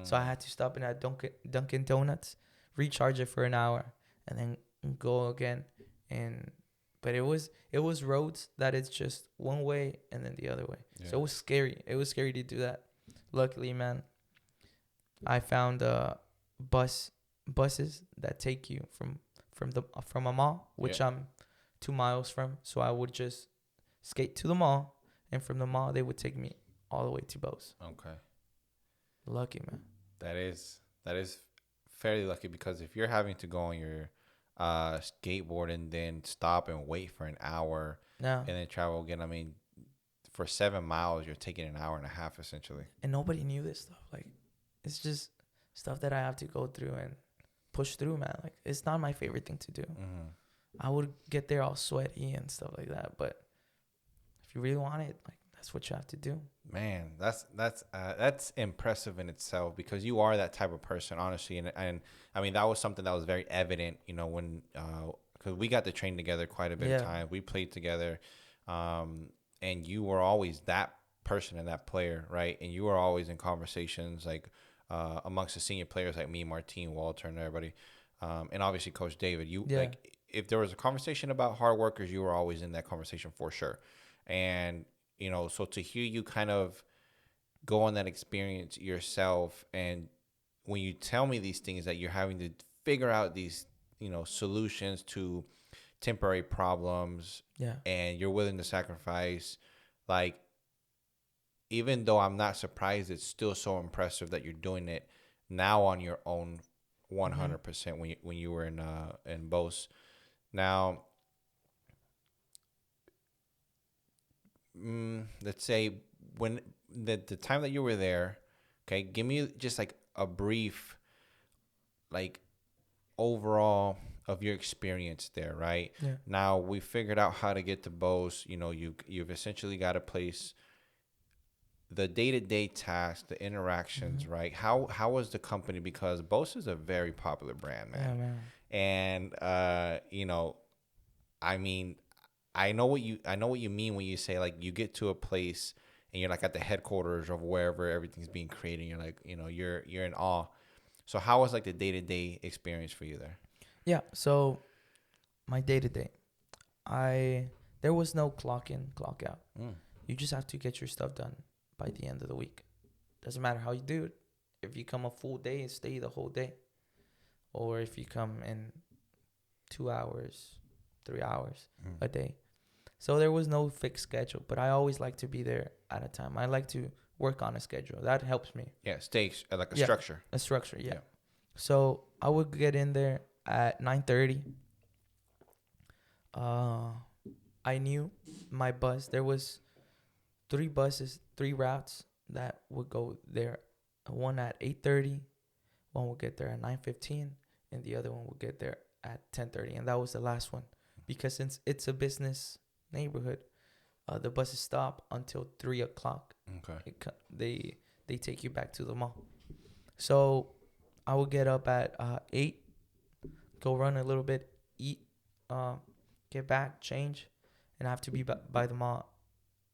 So I had to stop in at Dunkin' Donuts, recharge it for an hour, and then go again. But it was roads that it's just one way and then the other way. Yeah. So it was scary. It was scary to do that. Luckily, man, I found buses that take you from a mall, which Yeah. I'm 2 miles from. So I would just skate to the mall, and from the mall they would take me all the way to Bose. Okay. Lucky, man. That is fairly lucky, because if you're having to go on your skateboard and then stop and wait for an hour No, and then travel again, I mean, for 7 miles you're taking an hour and a half essentially. and nobody knew this stuff. Like, it's just stuff that I have to go through and push through, man. Like, it's not my favorite thing to do. Mm-hmm. I would get there all sweaty and stuff like that, but if you really want it, like, that's what you have to do. Man, that's impressive in itself, because you are that type of person, honestly, and I mean that was something that was very evident, when because we got to train together quite a bit of time, we played together, and you were always that person and that player, right? And you were always in conversations like amongst the senior players like me, Martine, Walter, and everybody, and obviously Coach David. Like if there was a conversation about hard workers, you were always in that conversation for sure, and. So to hear you kind of go on that experience yourself, and when you tell me these things that you're having to figure out these, solutions to temporary problems, and you're willing to sacrifice, like, even though I'm not surprised, it's still so impressive that you're doing it now on your own 100% when you were in Bose. Now, let's say when the time that you were there, okay, give me just like a brief, like, overall of your experience there, right? Yeah. Now we figured out how to get to Bose. You've essentially got a place. The day-to-day tasks, the interactions, right? How was the company? Because Bose is a very popular brand, man. Yeah, man. And I mean, I know what you mean when you say, like, you get to a place and you're like at the headquarters of wherever everything's being created, and you're like, you're in awe. So how was like the day-to-day experience for you there? Yeah. So my day-to-day, there was no clock in, clock out. You just have to get your stuff done by the end of the week. Doesn't matter how you do it. If you come a full day, stay the whole day, or if you come in 2 hours, 3 hours a day. So there was no fixed schedule, but I always like to be there at a time. I like to work on a schedule. That helps me. Yeah, stakes, like a structure. A structure, yeah. So I would get in there at 9:30. I knew my bus. There was 3 buses, 3 routes that would go there. One at 8:30, one would get there at 9:15, and the other one would get there at 10:30. And that was the last one, because since it's a business neighborhood, the buses stop until 3 o'clock. Okay. They take you back to the mall. So I would get up at 8, go run a little bit, eat, get back, change, and I have to be by the mall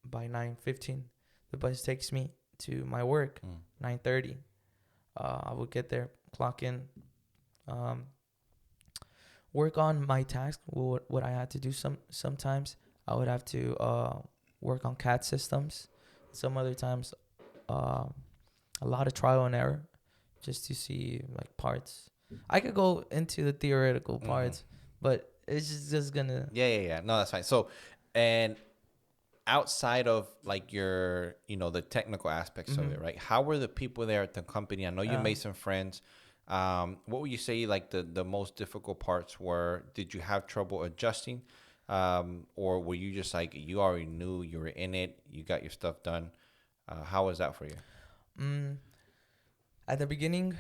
by 9:15. The bus takes me to my work 9:30. I would get there, clock in, Um, work on my task. What I had to do sometimes I would have to work on CAD systems. Some other times, um, a lot of trial and error, just to see like parts. I could go into the theoretical parts, but it's just gonna. Yeah. No, that's fine. So, and outside of like the technical aspects of it, right? How were the people there at the company? I know you made some friends. What would you say like the most difficult parts were? Did you have trouble adjusting? Or were you just like, you already knew you were in it, you got your stuff done? How was that for you? Mm, at the beginning,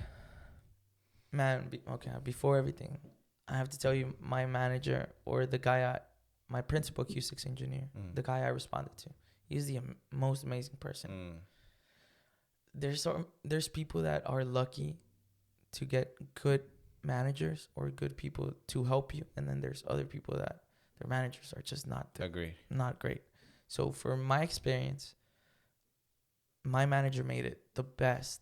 man. Okay, before everything, I have to tell you, my manager or the guy my principal Q6 engineer, the guy I responded to, he's the most amazing person. There's people that are lucky to get good managers or good people to help you, and then there's other people that their managers are just not great. So for my experience, my manager made it the best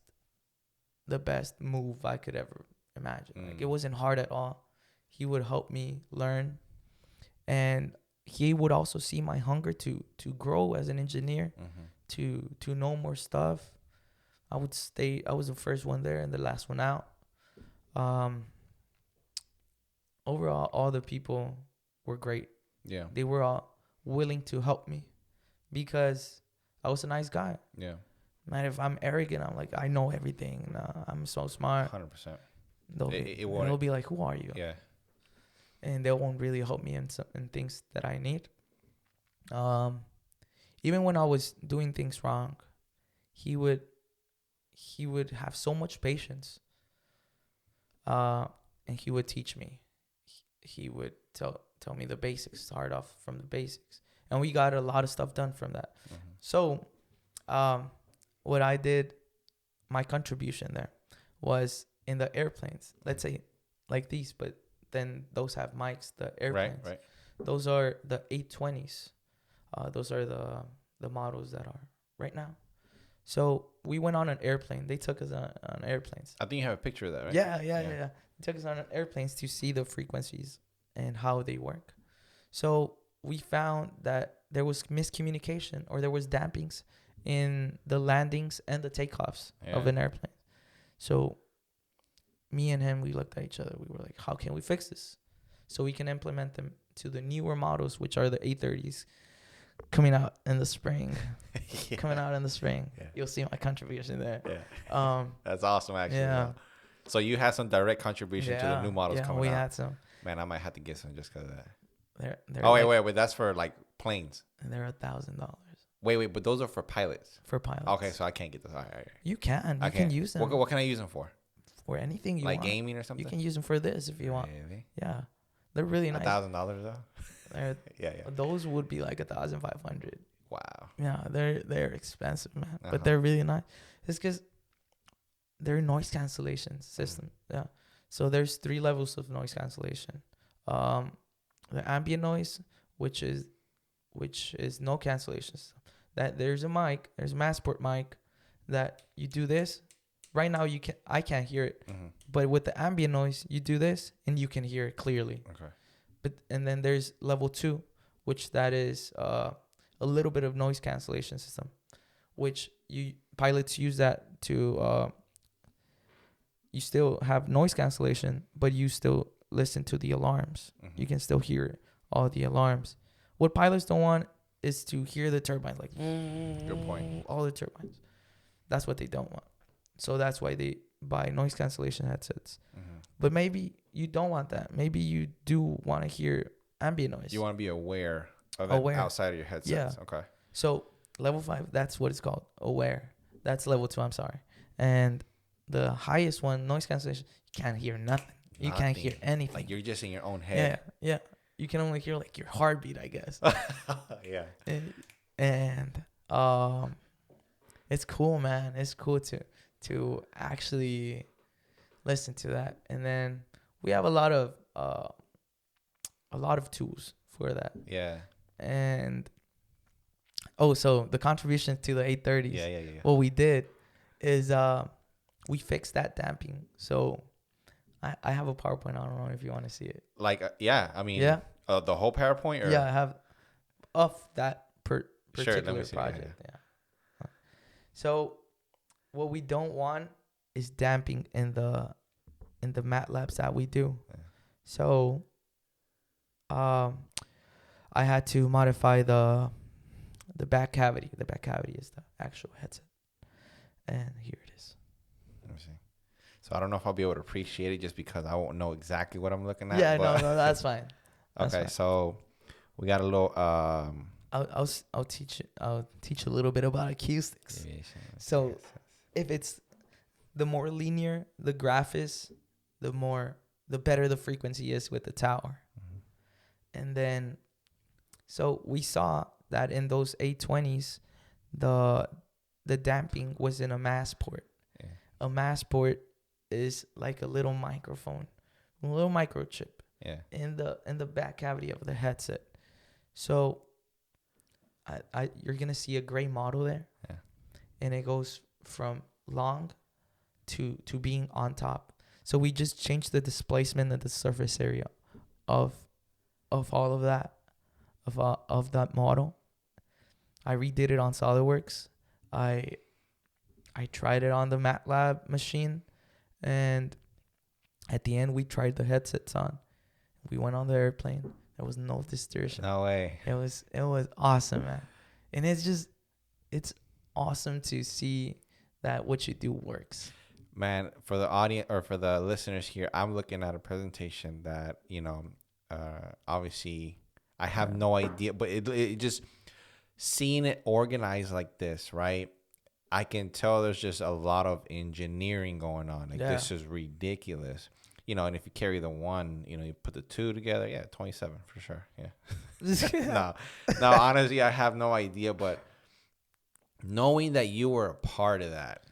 move I could ever imagine. Like, it wasn't hard at all. He would help me learn, and he would also see my hunger to grow as an engineer, to know more stuff. I was the first one there and the last one out. Overall, all the people were great. Yeah. They were all willing to help me because I was a nice guy. Yeah. Man, if I'm arrogant, I'm like, I know everything. Nah, I'm so smart. 100%. They'll be like, who are you? Yeah. And they won't really help me in things that I need. Even when I was doing things wrong, he would have so much patience. And he would teach me. He would tell me the basics, start off from the basics. And we got a lot of stuff done from that. So, what I did, my contribution there was in the airplanes. Let's say like these, but then those have mics, the airplanes. Right. Those are the 820s. Those are the models that are right now. So we went on an airplane. They took us on airplanes. I think you have a picture of that, right? Yeah. They took us on airplanes to see the frequencies and how they work. So we found that there was miscommunication, or there was dampings in the landings and the takeoffs of an airplane. So me and him, we looked at each other. We were like, how can we fix this so we can implement them to the newer models, which are the A30s coming out in the spring. Yeah. You'll see my contribution there. Yeah. That's awesome, actually. Yeah. So you had some direct contribution to the new models coming out. We had some. Man, I might have to get some just because of that. They're Wait. That's for like planes. They're $1,000. Wait. But those are for pilots. For pilots. Okay, so I can't get those. All right. You can. You can use them. What can I use them for? For anything you want. Like gaming or something? You can use them for this if you want. Really? Yeah. They're really nice. $1,000 though? Yeah. Those would be like 1,500. Wow. Yeah, they're expensive, man. But they're really nice. It's because they're noise cancellation system. Yeah. So there's 3 levels of noise cancellation. The ambient noise, which is no cancellation system. That there's a Massport mic that you do this. Right now I can't hear it. But with the ambient noise, you do this and you can hear it clearly. Okay. And then there's level 2, which that is a little bit of noise cancellation system, which pilots use that to you still have noise cancellation, but you still listen to the alarms. You can still hear all the alarms. What pilots don't want is to hear the turbines, like good point. All the turbines. That's what they don't want. So that's why they buy noise cancellation headsets. But maybe you don't want that. Maybe you do want to hear ambient noise. You want to be aware of it outside of your headsets. Yeah. Okay. So level 5, that's what it's called. Aware. That's level 2. I'm sorry. And the highest one, noise cancellation, you can't hear nothing. You can't hear anything. Like you're just in your own head. Yeah. You can only hear like your heartbeat, I guess. Yeah. And it's cool, man. It's cool to actually listen to that. And then we have a lot of tools for that. Yeah. And so the contribution to the 830s. Yeah. What we did is we fixed that damping. So I have a PowerPoint. I don't know if you want to see it. Like, yeah, I mean, Yeah. the whole PowerPoint, or Yeah, I have of that sure, let me particular see. project. Yeah. So what we don't want is damping in the mat labs that we do. Yeah. So I had to modify the back cavity. The back cavity is the actual headset. And here it is. Let me see. So I don't know if I'll be able to appreciate it just because I won't know exactly what I'm looking at. Yeah, but no, that's fine. That's okay, fine. so we got a little I'll teach a little bit about acoustics. So if it's the more linear the graph is, the better the frequency is with the tower. Mm-hmm. And then so we saw that in those 820s the damping was in a mass port. Yeah. A mass port is like a little microphone, a little microchip. Yeah. In the back cavity of the headset. So you're gonna see a gray model there. Yeah. And it goes from long to being on top. So we just changed the displacement of the surface area of all of that, of that model. I redid it on SolidWorks. I tried it on the MATLAB machine, and at the end we tried the headsets on. We went on the airplane. There was no distortion. No way. It was awesome, man. And it's awesome to see that what you do works. Man, for the audience or for the listeners here, I'm looking at a presentation that, obviously I have no idea, but it just seeing it organized like this, right? I can tell there's just a lot of engineering going on. Like, this is ridiculous. And if you carry the one, you put the two together, 27 for sure. Yeah. No, honestly, I have no idea, but knowing that you were a part of that,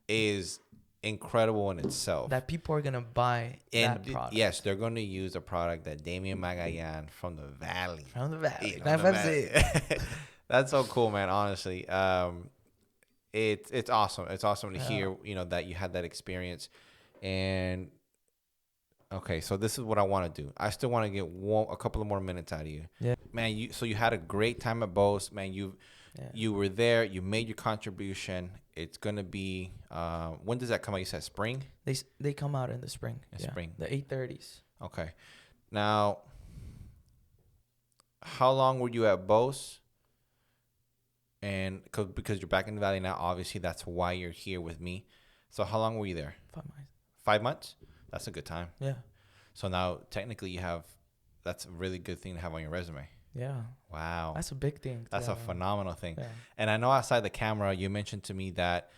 is incredible in itself. That people are gonna buy that product. Yes, they're going to use a product that Damian Magallan from the Valley. A7E. That's so cool, man. Honestly, it's awesome. It's awesome to hear, that you had that experience. And okay, so this is what I want to do. I still want to get a couple of more minutes out of you. Yeah, man. You had a great time at Bose, man. You were there. You made your contribution. It's gonna be when does that come out? You said spring. They come out in the spring. Spring. The 830s. Okay. Now, how long were you at Bose? And because you're back in the Valley now, obviously that's why you're here with me. So how long were you there? 5 months. 5 months? That's a good time. Yeah. So now technically that's a really good thing to have on your resume. Yeah. Wow. That's a big thing. That's a phenomenal thing. Yeah. And I know outside the camera, you mentioned to me that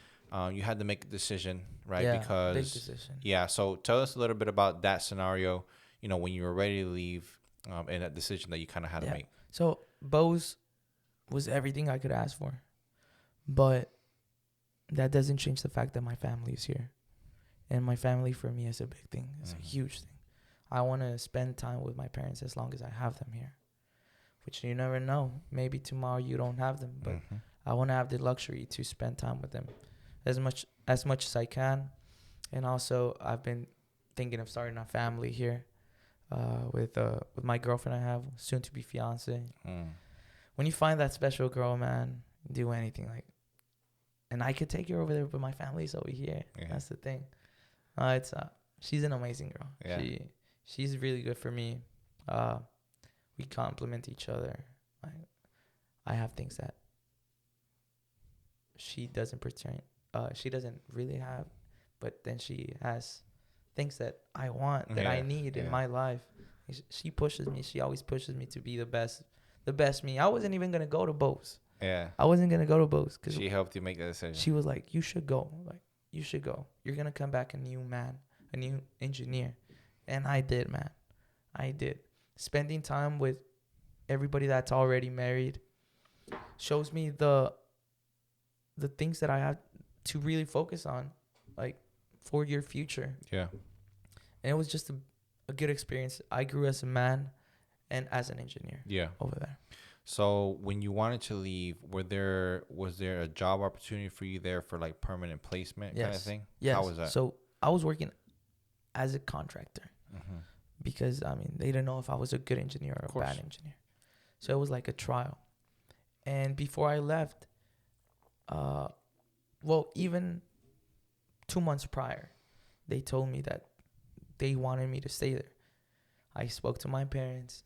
you had to make a decision, right? Yeah, because big decision. Yeah. So tell us a little bit about that scenario, when you were ready to leave and that decision that you kind of had to make. So Bose was everything I could ask for. But that doesn't change the fact that my family is here. And my family for me is a big thing. It's a huge thing. I want to spend time with my parents as long as I have them here. Which you never know. Maybe tomorrow you don't have them. But I want to have the luxury to spend time with them as much as I can. And also, I've been thinking of starting a family here with my girlfriend I have, soon to be fiance. When you find that special girl, man, do anything. And I could take her over there, but my family's over here. Yeah. That's the thing. She's an amazing girl. Yeah. She's really good for me. We complement each other. I have things that she doesn't she doesn't really have, but then she has things that I want, that I need in my life. She pushes me. She always pushes me to be the best me. I wasn't even gonna go to Bose. Yeah. I wasn't gonna go to Bose because she helped you make that decision. She was like, "You should go. You should go. You're gonna come back a new man, a new engineer," and I did, man. I did. Spending time with everybody that's already married shows me the things that I have to really focus on, for your future. Yeah. And it was just a good experience. I grew as a man and as an engineer. Yeah. Over there. So when you wanted to leave, was there a job opportunity for you there for permanent placement kind of thing? Yes. How was that? So I was working as a contractor Mm-hmm. because I mean they didn't know if I was a good engineer or a bad engineer. So it was like a trial. And before I left, well, even 2 months prior, they told me that they wanted me to stay there. I spoke to my parents.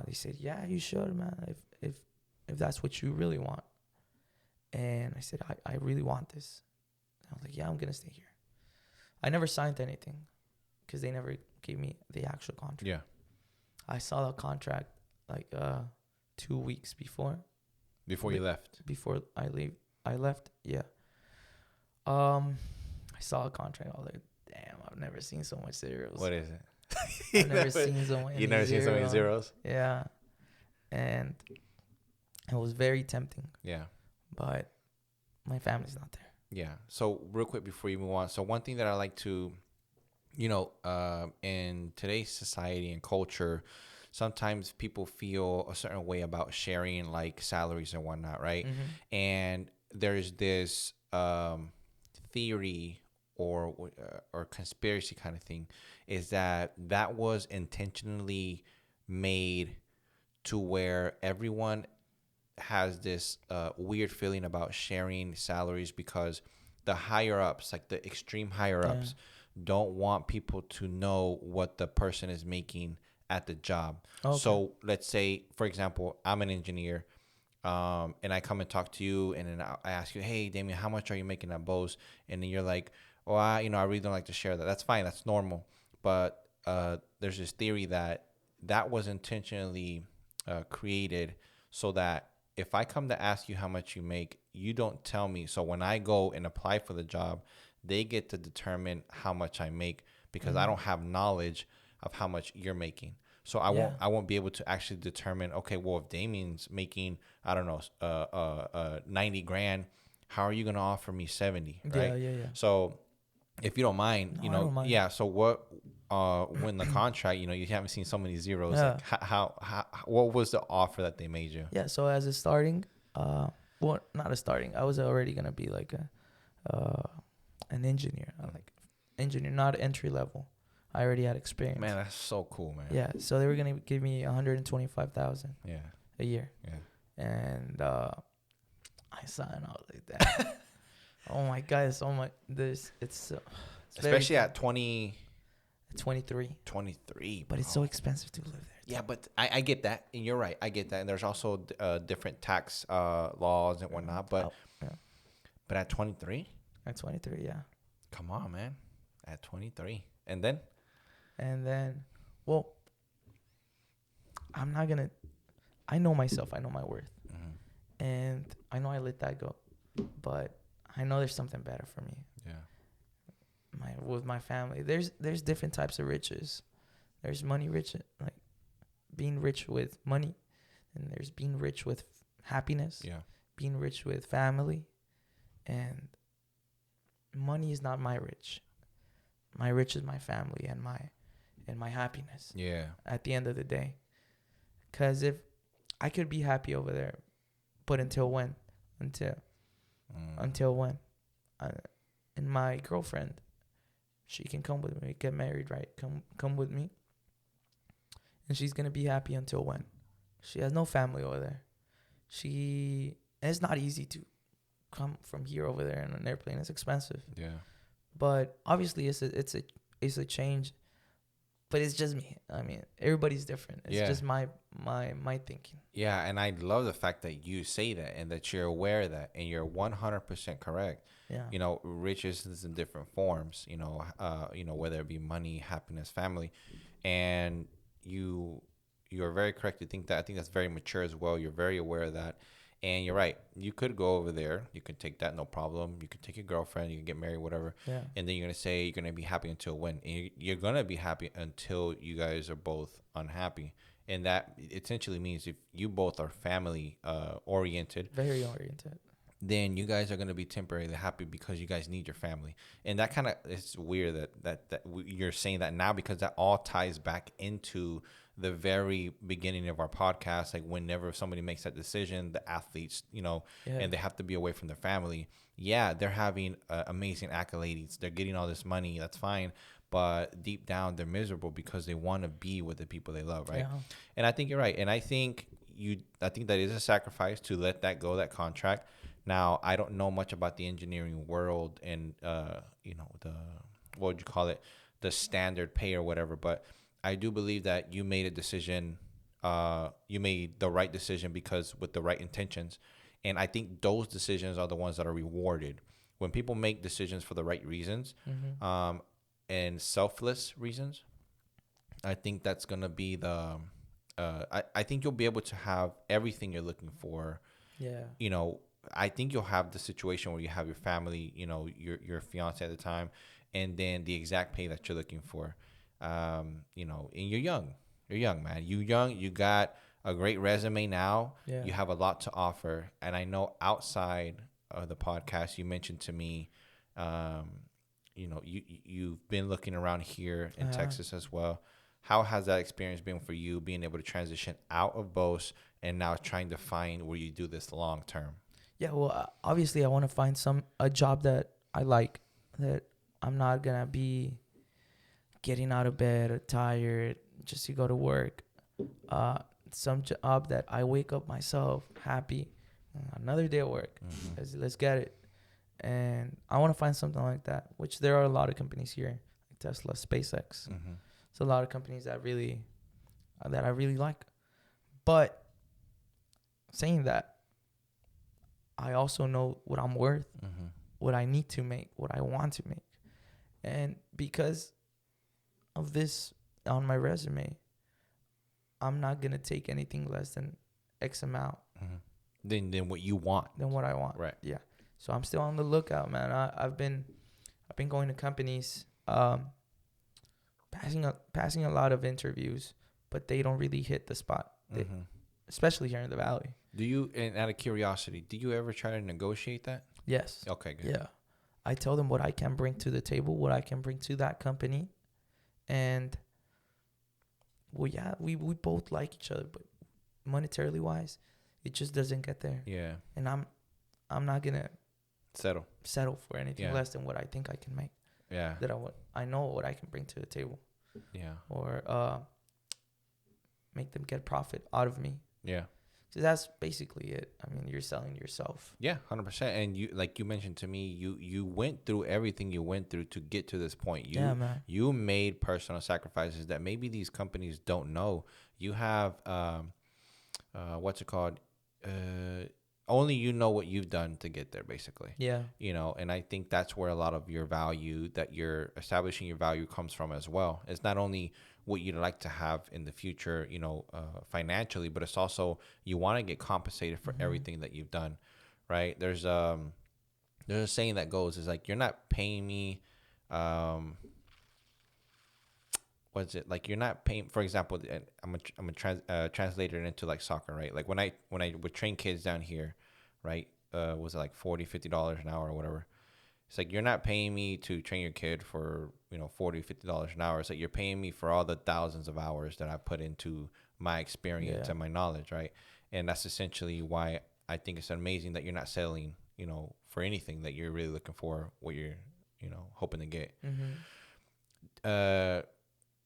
They said, "Yeah, you should, man. If that's what you really want." And I said, "I really want this." And I was like, "Yeah, I'm gonna stay here." I never signed anything because they never gave me the actual contract. Yeah. I saw the contract like 2 weeks before. Before you left. Before I left. Yeah. I saw a contract. I was like, "Damn, I've never seen so much zeros." What is it? I've never seen so many. You never seen so many zeros? Yeah, and it was very tempting. Yeah. But my family's not there. Yeah. So real quick before you move on. So one thing that I like to, in today's society and culture, sometimes people feel a certain way about sharing like salaries and whatnot, right? Mm-hmm. And there's this theory or conspiracy kind of thing is that was intentionally made to where everyone has this weird feeling about sharing salaries because the higher ups, like the extreme higher ups, don't want people to know what the person is making at the job. Okay. So let's say, for example, I'm an engineer, and I come and talk to you, and then I ask you, "Hey, Damian, how much are you making at Bose?" And then you're like, "Oh, I really don't like to share that." That's fine. That's normal. But there's this theory that was intentionally created so that if I come to ask you how much you make, you don't tell me. So when I go and apply for the job, they get to determine how much I make because I don't have knowledge of how much you're making. So I won't be able to actually determine, okay, well, if Damian's making, I don't know, 90 grand, how are you going to offer me 70, right? Yeah. So if you don't mind, I don't mind. yeah. So what, when the contract, you haven't seen so many zeros. Yeah. Like how, what was the offer that they made you? Yeah. So as a starting, well, not a starting. I was already gonna be like an engineer, like engineer, not entry level. I already had experience. Man, that's so cool, man. Yeah. So they were gonna give me 125,000. Yeah. A year. Yeah. And I signed out like that. Oh my God! It's so much. It's especially at 20. 23. 23. But it's so expensive to live there. Yeah, but I get that, and you're right. I get that, and there's also different tax laws and whatnot. But but at 23. At 23, yeah. Come on, man. At 23, and then, well, I'm not gonna. I know myself. I know my worth, and I know I let that go, but I know there's something better for me. Yeah. With my family, there's different types of riches. There's money rich, like being rich with money, and there's being rich with happiness. Yeah. Being rich with family, and money is not my rich. My rich is my family and my happiness. Yeah. At the end of the day, because if I could be happy over there, but until when? Until when? And my girlfriend, she can come with me, get married, right? Come with me. And she's gonna be happy until when? She has no family over there. And it's not easy to come from here over there in an airplane. It's expensive. Yeah. But obviously it's a change. But it's just me. I mean, everybody's different. It's just my thinking. Yeah, and I love the fact that you say that and that you're aware of that, and you're 100% correct. Yeah. Riches is in different forms. Whether it be money, happiness, family, and you're very correct to think that. I think that's very mature as well. You're very aware of that, and you're right. You could go over there. You can take that, no problem. You can take your girlfriend. You can get married, whatever. Yeah. And then you're gonna say you're gonna be happy until when? And you're gonna be happy until you guys are both unhappy. And that essentially means if you both are family oriented, very oriented, then you guys are going to be temporarily happy because you guys need your family. And that kind of, it's weird that you're saying that now, because that all ties back into the very beginning of our podcast. Like whenever somebody makes that decision, the athletes, and they have to be away from their family. Yeah, they're having amazing accolades. They're getting all this money. That's fine. but deep down they're miserable because they want to be with the people they love, right? Yeah. And I think you're right. And I think that is a sacrifice to let that go, that contract. Now, I don't know much about the engineering world and the, what would you call it, the standard pay or whatever, but I do believe that you made a decision. You made the right decision because with the right intentions. And I think those decisions are the ones that are rewarded. When people make decisions for the right reasons, and selfless reasons, I think that's going to be the, I think you'll be able to have everything you're looking for. Yeah. I think you'll have the situation where you have your family, your fiance at the time, and then the exact pay that you're looking for. And you're young, man. You got a great resume now. Yeah. You have a lot to offer. And I know outside of the podcast, you mentioned to me, you've been looking around here in Texas as well. How has that experience been for you, being able to transition out of Bose and now trying to find where you do this long term? Yeah, well, obviously, I want to find a job that I like, that I'm not gonna be getting out of bed or tired just to go to work. Some job that I wake up myself happy, another day at work. Let's get it. And I want to find something like that, which there are a lot of companies here, like Tesla, SpaceX. It's a lot of companies that I really like. But saying that, I also know what I'm worth, what I need to make, what I want to make. And because of this on my resume, I'm not going to take anything less than X amount. Than what you want. Than what I want. Right. Yeah. So I'm still on the lookout, man. I've been going to companies, passing a lot of interviews, but they don't really hit the spot, especially here in the Valley. Do you, and out of curiosity, do you ever try to negotiate that? Yes. Okay, good. Yeah. I tell them what I can bring to the table, what I can bring to that company. And, well, yeah, we both like each other, but monetarily wise, it just doesn't get there. Yeah. And I'm not going to settle for anything less than what I think I can make. Yeah. That I know what I can bring to the table. Yeah. Or make them get profit out of me. Yeah. So that's basically it. I mean, you're selling yourself. Yeah, 100%. And you, like you mentioned to me, you went through everything you went through to get to this point. Man. You made personal sacrifices that maybe these companies don't know. You have what's it called? Only you know what you've done to get there, basically. Yeah. And I think that's where a lot of your value, that you're establishing your value, comes from as well. It's not only what you'd like to have in the future, financially, but it's also you want to get compensated for everything that you've done, right? There's a saying that goes, is like, you're not paying me, what's it, like, you're not paying, for example, I'm a translator into like soccer, right? Like when I would train kids down here, right, was it like $40-$50 an hour or whatever? It's like, you're not paying me to train your kid for, $40-$50 an hour. It's like, you're paying me for all the thousands of hours that I put into my experience and my knowledge, right? And that's essentially why I think it's amazing that you're not settling, for anything, that you're really looking for what you're, hoping to get.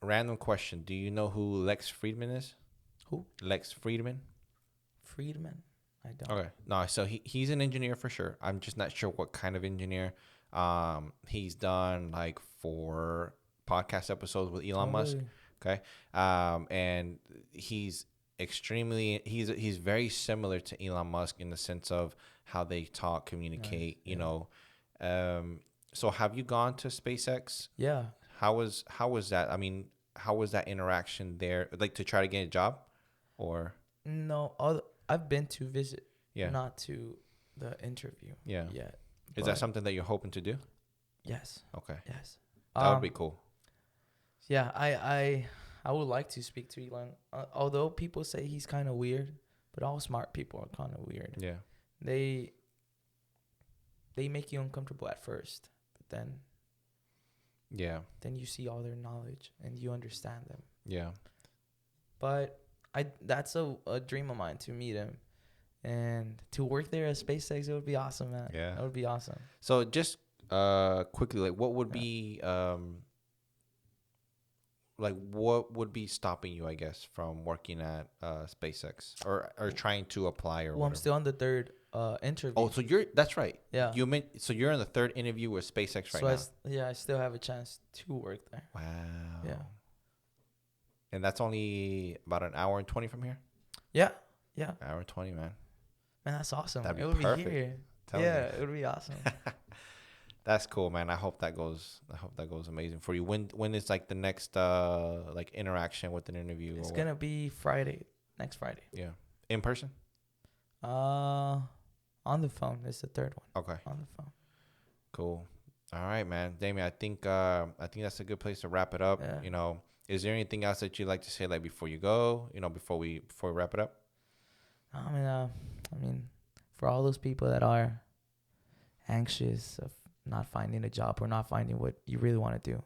Random question. Do you know who Lex Friedman is? Who? Lex Friedman. Friedman? I don't. Okay. No, so he's an engineer for sure. I'm just not sure what kind of engineer. He's done like 4 podcast episodes with Elon Musk. Okay. And he's he's very similar to Elon Musk in the sense of how they talk, communicate, so have you gone to SpaceX? Yeah. How was that? I mean, how was that interaction there? Like, to try to get a job, or? No, I've been to visit, not to the interview. Yeah. Yet. Is that something that you're hoping to do? Yes. Okay. Yes. That would be cool. Yeah, I would like to speak to Elon. Although people say he's kind of weird, but all smart people are kind of weird. Yeah. They make you uncomfortable at first, but then you see all their knowledge and you understand them. Yeah. But that's a dream of mine, to meet him and to work there at SpaceX. It would be awesome, man. Yeah. That would be awesome. So just quickly, like, what would be like what would be stopping you, I guess, from working at SpaceX or trying to apply or Well, I'm whatever? still on the third interview. Oh, so that's right. Yeah. You meant so you're in the third interview with SpaceX right So now. yeah, I still have a chance to work there. Wow. Yeah. And that's only about an hour and 20 from here. Yeah. Yeah. Hour and 20, man. Man, that's awesome. That'd be It would perfect. be here. Telling Yeah, you. it would be awesome. That's cool, man. I hope that goes amazing for you. When is like the next like interaction with an interview? It's or gonna be next Friday. Yeah. In person? On the phone. It's the third one. Okay. On the phone. Cool. All right, man. Damian, I think that's a good place to wrap it up. Yeah. You know, is there anything else that you'd like to say like before you go, you know, before we wrap it up? I mean, for all those people that are anxious of not finding a job or not finding what you really want to do,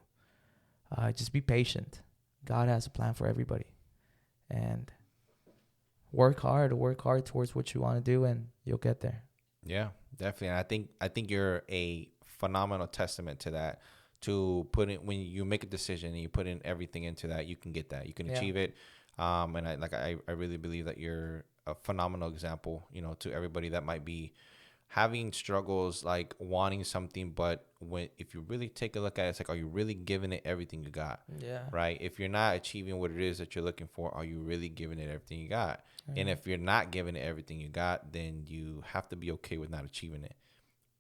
just be patient. God has a plan for everybody, and work hard towards what you want to do, and you'll get there. Yeah, definitely. And I think you're a phenomenal testament to that. To put in when you make a decision and you put in everything into that, you can get that. You can achieve it. And I really believe that you're a phenomenal example, you know, to everybody that might be having struggles like wanting something, but if you really take a look at it, it's like, are you really giving it everything you got? Yeah. Right? If you're not achieving what it is that you're looking for, are you really giving it everything you got? And if you're not giving it everything you got, then you have to be okay with not achieving it.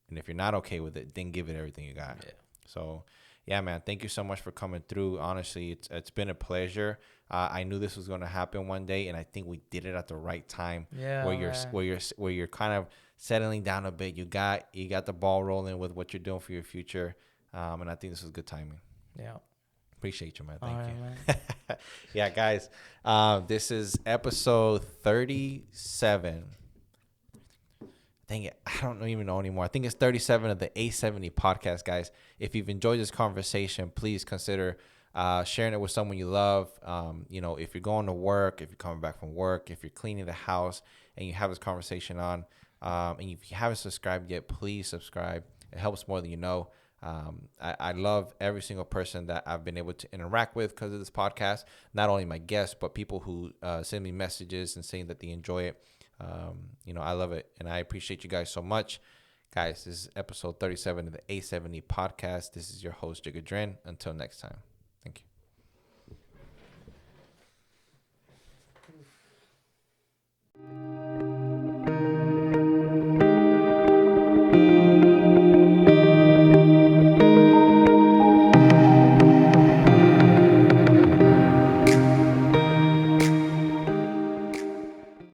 And if you're not okay with it, then give it everything you got. Yeah. So, yeah, man, thank you so much for coming through. Honestly, it's been a pleasure. I knew this was going to happen one day, and I think we did it at the right time. Yeah. Where you're kind of settling down a bit. You got the ball rolling with what you're doing for your future, and I think this was good timing. Yeah. Appreciate you, man. All Thank right, you. man. Yeah, guys, this is episode 37. Dang it, I don't even know anymore. I think it's 37 of the A7E podcast, guys. If you've enjoyed this conversation, please consider sharing it with someone you love. You know, if you're going to work, if you're coming back from work, if you're cleaning the house and you have this conversation on, and if you haven't subscribed yet, please subscribe. It helps more than you know. I love every single person that I've been able to interact with because of this podcast. Not only my guests, but people who send me messages and saying that they enjoy it. You know, I love it, and I appreciate you guys so much. Guys, this is episode 37 of the A7E podcast. This is your host, Jiggadrin. Until next time.